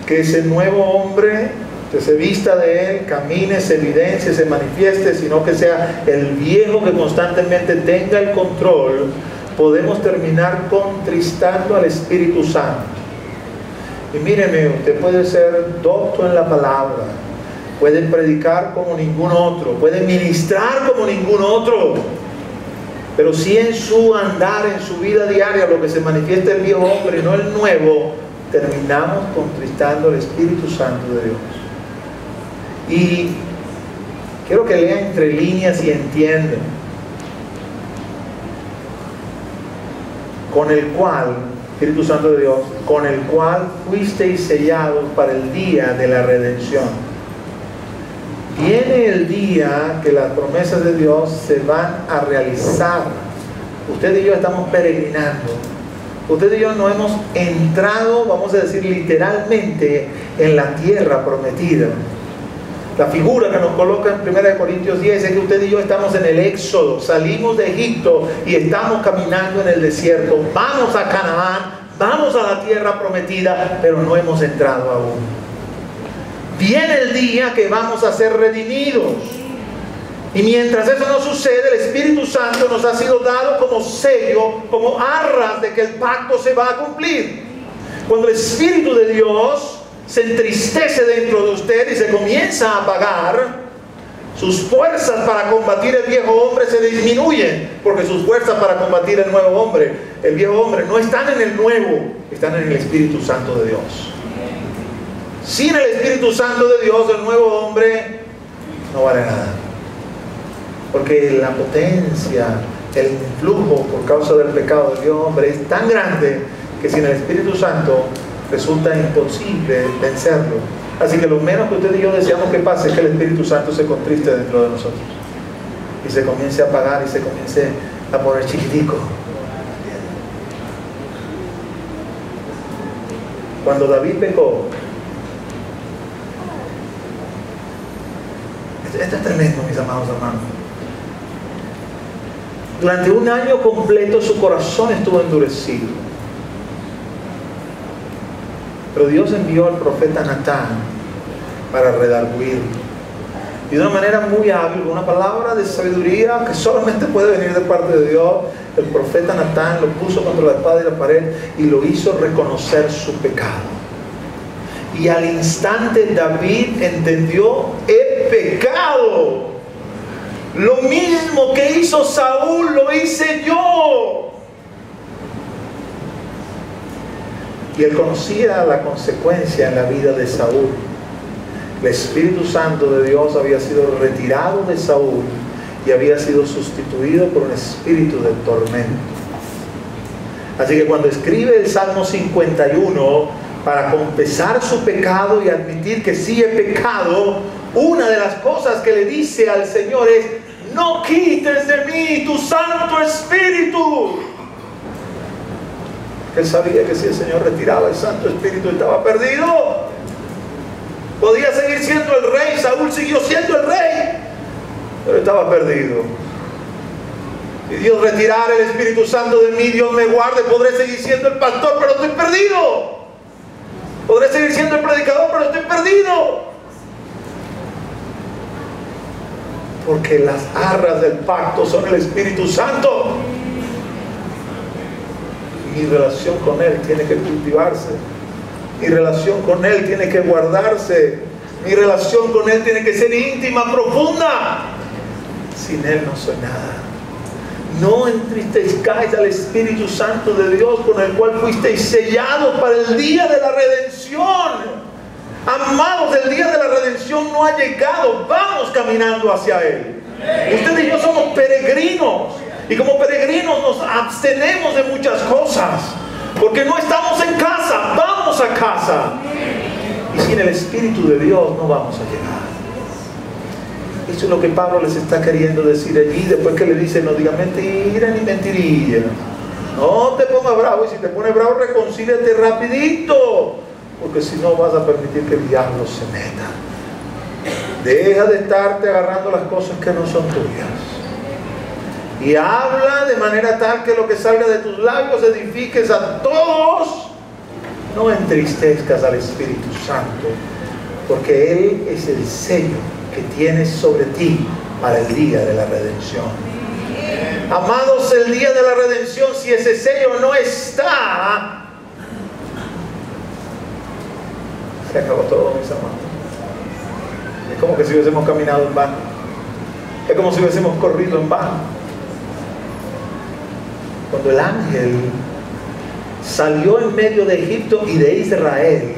que ese nuevo hombre que se vista de Él, camine, se evidencie, se manifieste, sino que sea el viejo que constantemente tenga el control, podemos terminar contristando al Espíritu Santo. Y míreme, usted puede ser docto en la palabra, puede predicar como ningún otro, puede ministrar como ningún otro, pero si en su andar, en su vida diaria, lo que se manifiesta el viejo hombre y no el nuevo, terminamos contristando al Espíritu Santo de Dios. Y quiero que lean entre líneas y entiendan. Con el cual, Espíritu Santo de Dios, con el cual fuisteis sellados para el día de la redención. Viene el día que las promesas de Dios se van a realizar. Usted y yo estamos peregrinando. Usted y yo no hemos entrado, vamos a decir literalmente, en la tierra prometida. La figura que nos coloca en 1 Corintios 10 es que usted y yo estamos en el éxodo, salimos de Egipto y estamos caminando en el desierto. Vamos a Canaán, vamos a la tierra prometida, pero no hemos entrado aún. Viene el día que vamos a ser redimidos. Y mientras eso no sucede, el Espíritu Santo nos ha sido dado como sello, como arras de que el pacto se va a cumplir. Cuando el Espíritu de Dios se entristece dentro de usted y se comienza a apagar, sus fuerzas para combatir el viejo hombre se disminuyen, porque sus fuerzas para combatir el nuevo hombre, el viejo hombre, no están en el nuevo, están en el Espíritu Santo de Dios. Sin el Espíritu Santo de Dios, el nuevo hombre no vale nada. Porque la potencia, el influjo por causa del pecado del viejo hombre es tan grande que sin el Espíritu Santo resulta imposible vencerlo. Así que lo menos que usted y yo deseamos que pase es que el Espíritu Santo se contriste dentro de nosotros y se comience a apagar y se comience a poner chiquitico. Cuando David pecó, esto es tremendo, mis amados hermanos. Durante un año completo su corazón estuvo endurecido. Pero Dios envió al profeta Natán para redarguirlo. Y de una manera muy hábil, una palabra de sabiduría que solamente puede venir de parte de Dios, el profeta Natán lo puso contra la espada y la pared y lo hizo reconocer su pecado. Y al instante David entendió: he pecado. Lo mismo que hizo Saúl lo hice yo. Y él conocía la consecuencia en la vida de Saúl. El Espíritu Santo de Dios había sido retirado de Saúl y había sido sustituido por un espíritu de tormento. Así que cuando escribe el Salmo 51 para confesar su pecado y admitir que sí he pecado, una de las cosas que le dice al Señor es: no quites de mí tu Santo Espíritu. Él sabía que si el Señor retiraba el Santo Espíritu estaba perdido. Podía seguir siendo el rey, Saúl siguió siendo el rey, pero estaba perdido. Si Dios retirara el Espíritu Santo de mí, Dios me guarde, podré seguir siendo el pastor, pero estoy perdido. Podré seguir siendo el predicador, pero estoy perdido. Porque las arras del pacto son el Espíritu Santo. Mi relación con Él tiene que cultivarse. Mi relación con Él tiene que guardarse. Mi relación con Él tiene que ser íntima, profunda. Sin Él no soy nada. No entristezcáis al Espíritu Santo de Dios, con el cual fuisteis sellados para el día de la redención. Amados, el día de la redención no ha llegado. Vamos caminando hacia Él. Usted y yo somos peregrinos. Y como peregrinos nos abstenemos de muchas cosas, porque no estamos en casa, vamos a casa. Y sin el Espíritu de Dios no vamos a llegar. Eso es lo que Pablo les está queriendo decir allí, después que le dice: no diga mentira ni mentirilla. No te pongas bravo, y si te pones bravo, reconcíliate rapidito, porque si no vas a permitir que el diablo se meta. Deja de estarte agarrando las cosas que no son tuyas. Y habla de manera tal que lo que salga de tus labios edifiques a todos. No entristezcas al Espíritu Santo, porque Él es el sello que tienes sobre ti para el día de la redención. Amados, el día de la redención, si ese sello no está, se acabó todo, mis amados. Es como que si hubiésemos caminado en vano. Es como si hubiésemos corrido en vano. Cuando el ángel salió en medio de Egipto y de Israel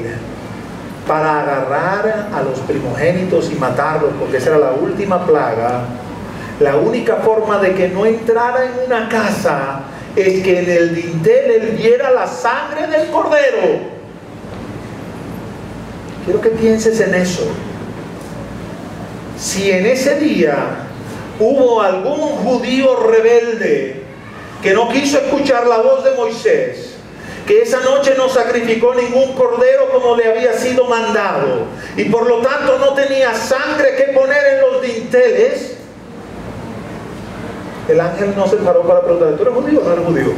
para agarrar a los primogénitos y matarlos, porque esa era la última plaga, la única forma de que no entrara en una casa es que en el dintel él viera la sangre del cordero. Quiero que pienses en eso. Si en ese día hubo algún judío rebelde que no quiso escuchar la voz de Moisés, que esa noche no sacrificó ningún cordero como le había sido mandado, y por lo tanto no tenía sangre que poner en los dinteles, el ángel no se paró para preguntar: ¿tú eres judío o no eres judío?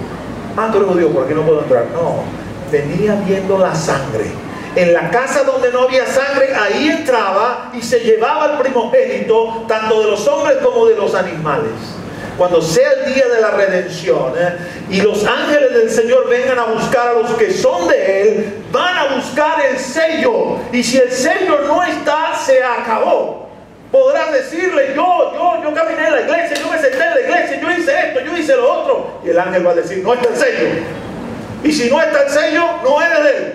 Ah, tú eres judío, por aquí no puedo entrar. No, venía viendo la sangre. En la casa donde no había sangre, ahí entraba y se llevaba el primogénito, tanto de los hombres como de los animales. Cuando sea el día de la redención, y los ángeles del Señor vengan a buscar a los que son de Él, van a buscar el sello. Y si el sello no está, se acabó. Podrás decirle: yo caminé en la iglesia, yo me senté en la iglesia, yo hice esto, yo hice lo otro. Y el ángel va a decir: no está el sello. Y si no está el sello, no eres de Él.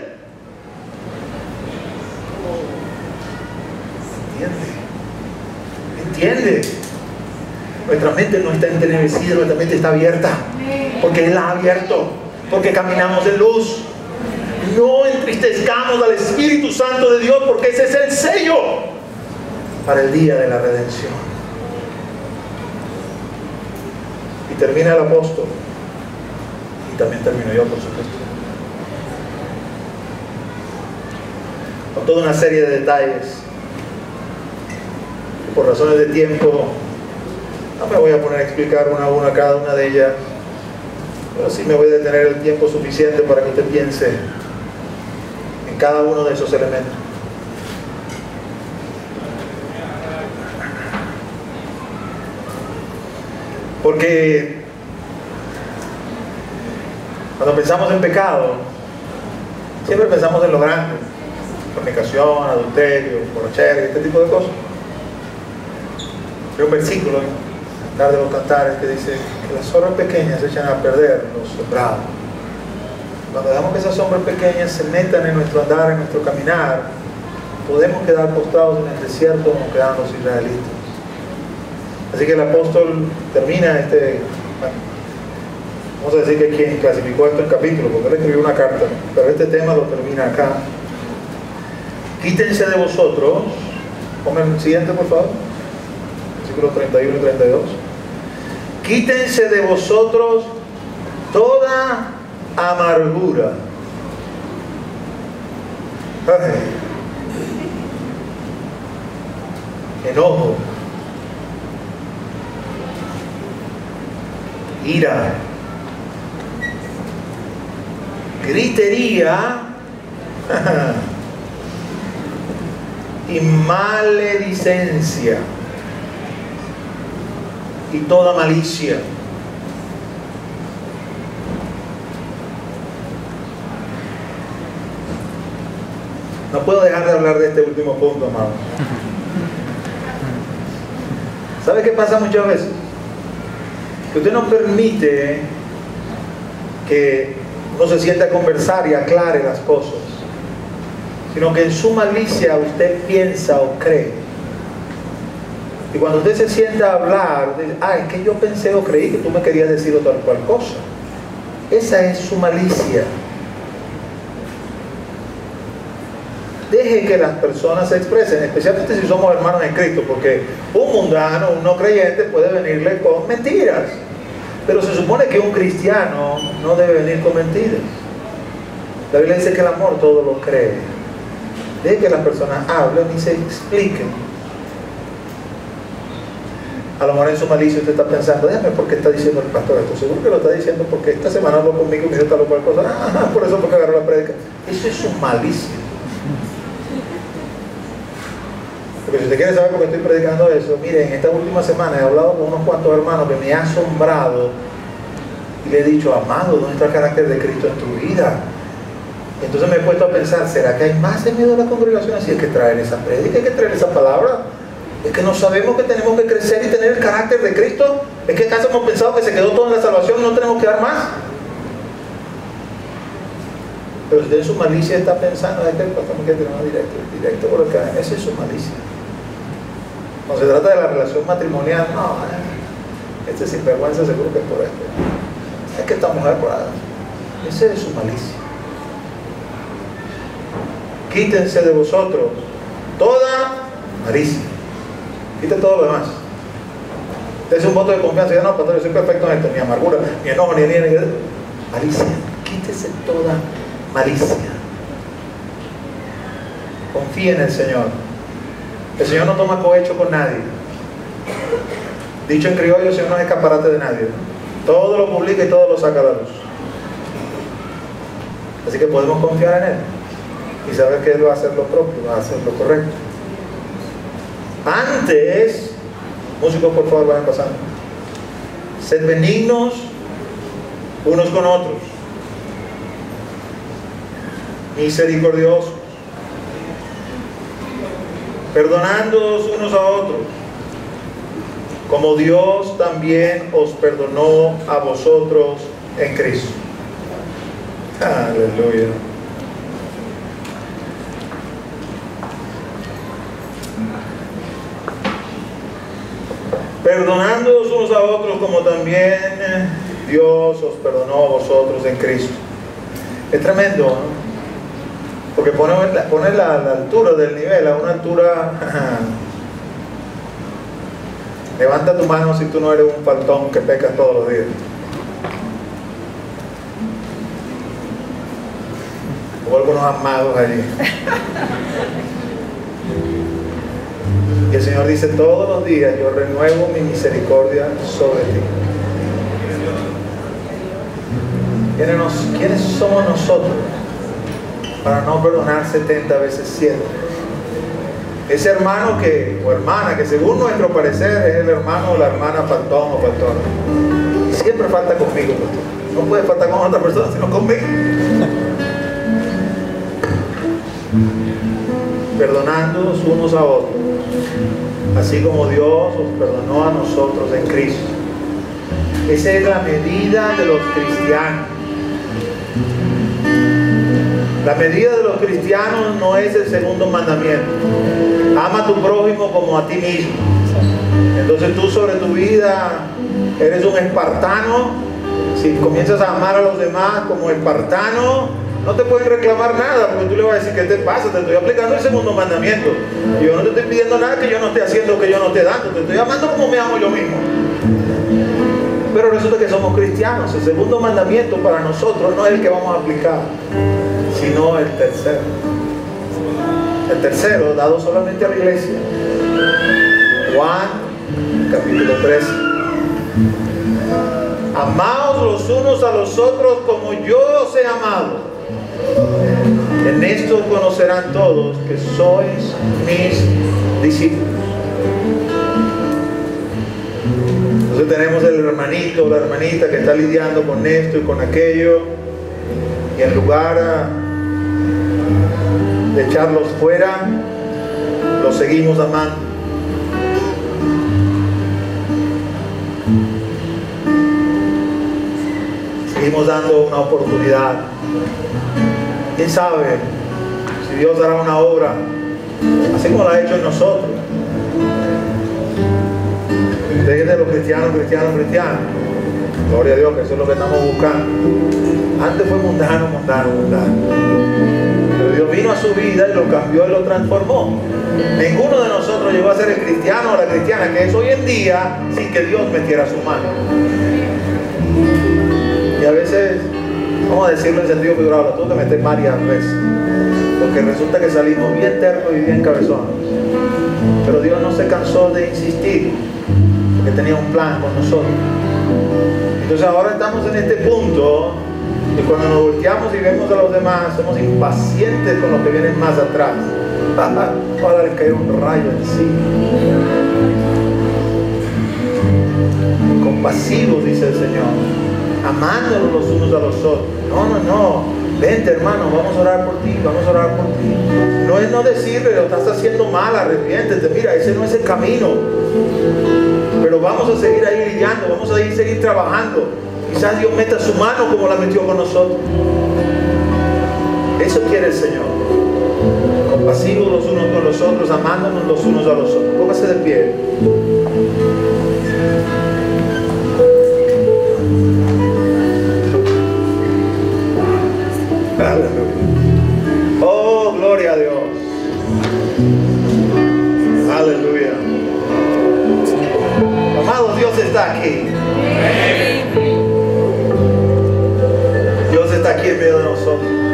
¿Entiende? Nuestra mente no está entenebrecida, nuestra mente está abierta, porque Él la ha abierto, porque caminamos en luz. No entristezcamos al Espíritu Santo de Dios, porque ese es el sello para el día de la redención. Y termina el apóstol, y también termino yo, por supuesto, con toda una serie de detalles. Por razones de tiempo no me voy a poner a explicar una a una cada una de ellas, pero sí me voy a detener el tiempo suficiente para que usted piense en cada uno de esos elementos. Porque cuando pensamos en pecado, siempre pensamos en lo grande: fornicación, adulterio, borrachera, este tipo de cosas. Hay un versículo en Cantar de los Cantares que dice que las sombras pequeñas echan a perder los sembrados. Cuando dejamos que esas sombras pequeñas se metan en nuestro andar, en nuestro caminar, podemos quedar postrados en el desierto como quedaron los israelitas. Así que el apóstol termina vamos a decir que quien clasificó esto en capítulo, porque él escribió una carta, pero este tema lo termina acá. Quítense de vosotros Ponme el siguiente, por favor. Versículos 31 y 32. Quítense de vosotros toda amargura. Enojo, ira, gritería y maledicencia y toda malicia. No puedo dejar de hablar de este último punto, amado. ¿Sabe qué pasa muchas veces? Que usted no permite que uno se sienta a conversar y aclare las cosas, sino que en su malicia usted piensa o cree. Y cuando usted se sienta a hablar, dice, es que yo pensé o creí que tú me querías decir otra cual cosa. Esa es su malicia. Deje que las personas se expresen, especialmente si somos hermanos en Cristo, porque un mundano, un no creyente puede venirle con mentiras, pero se supone que un cristiano no debe venir con mentiras. La Biblia dice que el amor todo lo cree. Deje que las personas hablen y se expliquen. A lo mejor en su malicia usted está pensando, déjame, ¿por qué está diciendo el pastor esto? Seguro que lo está diciendo porque esta semana habló conmigo y me dijo tal o cual cosa. Por eso porque agarró la prédica. Eso es su malicia. Porque si usted quiere saber por qué estoy predicando eso, miren, en esta última semana he hablado con unos cuantos hermanos que me han asombrado y le he dicho, amado, ¿dónde está el carácter de Cristo en tu vida? Entonces me he puesto a pensar, ¿será que hay más en medio de la congregación? Así hay que traer esa prédica, hay que traer esa palabra. Es que no sabemos que tenemos que crecer y tener el carácter de Cristo. Es que acaso hemos pensado que se quedó todo en la salvación y no tenemos que dar más. Pero usted en su malicia está pensando, es que el pastor me quiere tener directo por acá. Esa es su malicia. Cuando se trata de la relación matrimonial, no, este sinvergüenza seguro que es por esto. Es que esta mujer por ahí. Esa es su malicia. Quítense de vosotros toda malicia. Quiten todo lo demás. Es un voto de confianza. Ya no, pastor, yo soy perfecto en esto. Ni amargura, ni enojo, ni malicia. Quítese toda malicia. Confía en el Señor. El Señor no toma cohecho con nadie. Dicho en criollo, el Señor no es escaparate de nadie. Todo lo publica y todo lo saca a la luz. Así que podemos confiar en Él y saber que Él va a hacer lo propio, va a hacer lo correcto. Antes, músicos por favor vayan pasando. Sed benignos unos con otros, misericordiosos, perdonándoos unos a otros, como Dios también os perdonó a vosotros en Cristo. Aleluya. Perdonándoos unos a otros como también Dios os perdonó a vosotros en Cristo. Es tremendo, ¿no? Porque pone la altura del nivel a una altura. Levanta tu mano si tú no eres un faltón que pecas todos los días. O algunos amados allí. Y el Señor dice, todos los días yo renuevo mi misericordia sobre ti. ¿Quiénes somos nosotros para no perdonar 70 veces 7? Ese hermano o hermana que según nuestro parecer es el hermano o la hermana faltón o faltona. Y siempre falta conmigo, pastor. No puede faltar con otra persona sino conmigo. Perdonándonos unos a otros, así como Dios os perdonó a nosotros en Cristo. Esa es la medida de los cristianos. La medida de los cristianos no es el segundo mandamiento. Ama a tu prójimo como a ti mismo. Entonces tú sobre tu vida eres un espartano. Si comienzas a amar a los demás como espartano, no te pueden reclamar nada, porque tú le vas a decir, ¿qué te pasa? Te estoy aplicando el segundo mandamiento. Yo no te estoy pidiendo nada que yo no esté haciendo, que yo no esté dando. Te estoy amando como me amo yo mismo. Pero resulta que somos cristianos. El segundo mandamiento para nosotros no es el que vamos a aplicar, sino el tercero. El tercero, dado solamente a la iglesia. Juan, capítulo 13. Amaos los unos a los otros como yo os he amado. En esto conocerán todos que sois mis discípulos. Entonces tenemos el hermanito o la hermanita que está lidiando con esto y con aquello, y en lugar de echarlos fuera, los seguimos amando. Seguimos dando una oportunidad. ¿Quién sabe si Dios hará una obra así como la ha hecho en nosotros? De los cristianos. Gloria a Dios, que eso es lo que estamos buscando. Antes fue mundano. Pero Dios vino a su vida y lo cambió y lo transformó. Ninguno de nosotros llegó a ser el cristiano o la cristiana que es hoy en día sin que Dios metiera su mano. Y a veces, vamos a decirlo en sentido figurado, lo tuve que meter varias veces, porque resulta que salimos bien tercos y bien cabezones. Pero Dios no se cansó de insistir, porque tenía un plan con nosotros. Entonces ahora estamos en este punto, y cuando nos volteamos y vemos a los demás, somos impacientes con los que vienen más atrás. Para les caer un rayo encima. Compasivos, dice el Señor, amándonos los unos a los otros. No, vente hermano, vamos a orar por ti. No es no decirle, lo estás haciendo mal, arrepiéntete, mira, ese no es el camino. Pero vamos a seguir ahí lidiando, vamos a seguir trabajando. Quizás Dios meta su mano como la metió con nosotros. Eso quiere el Señor. Compasivos los unos con los otros, amándonos los unos a los otros. Póngase de pie. Aleluya. Oh, gloria a Dios. Aleluya. Amados, Dios está aquí. Dios está aquí en medio de nosotros.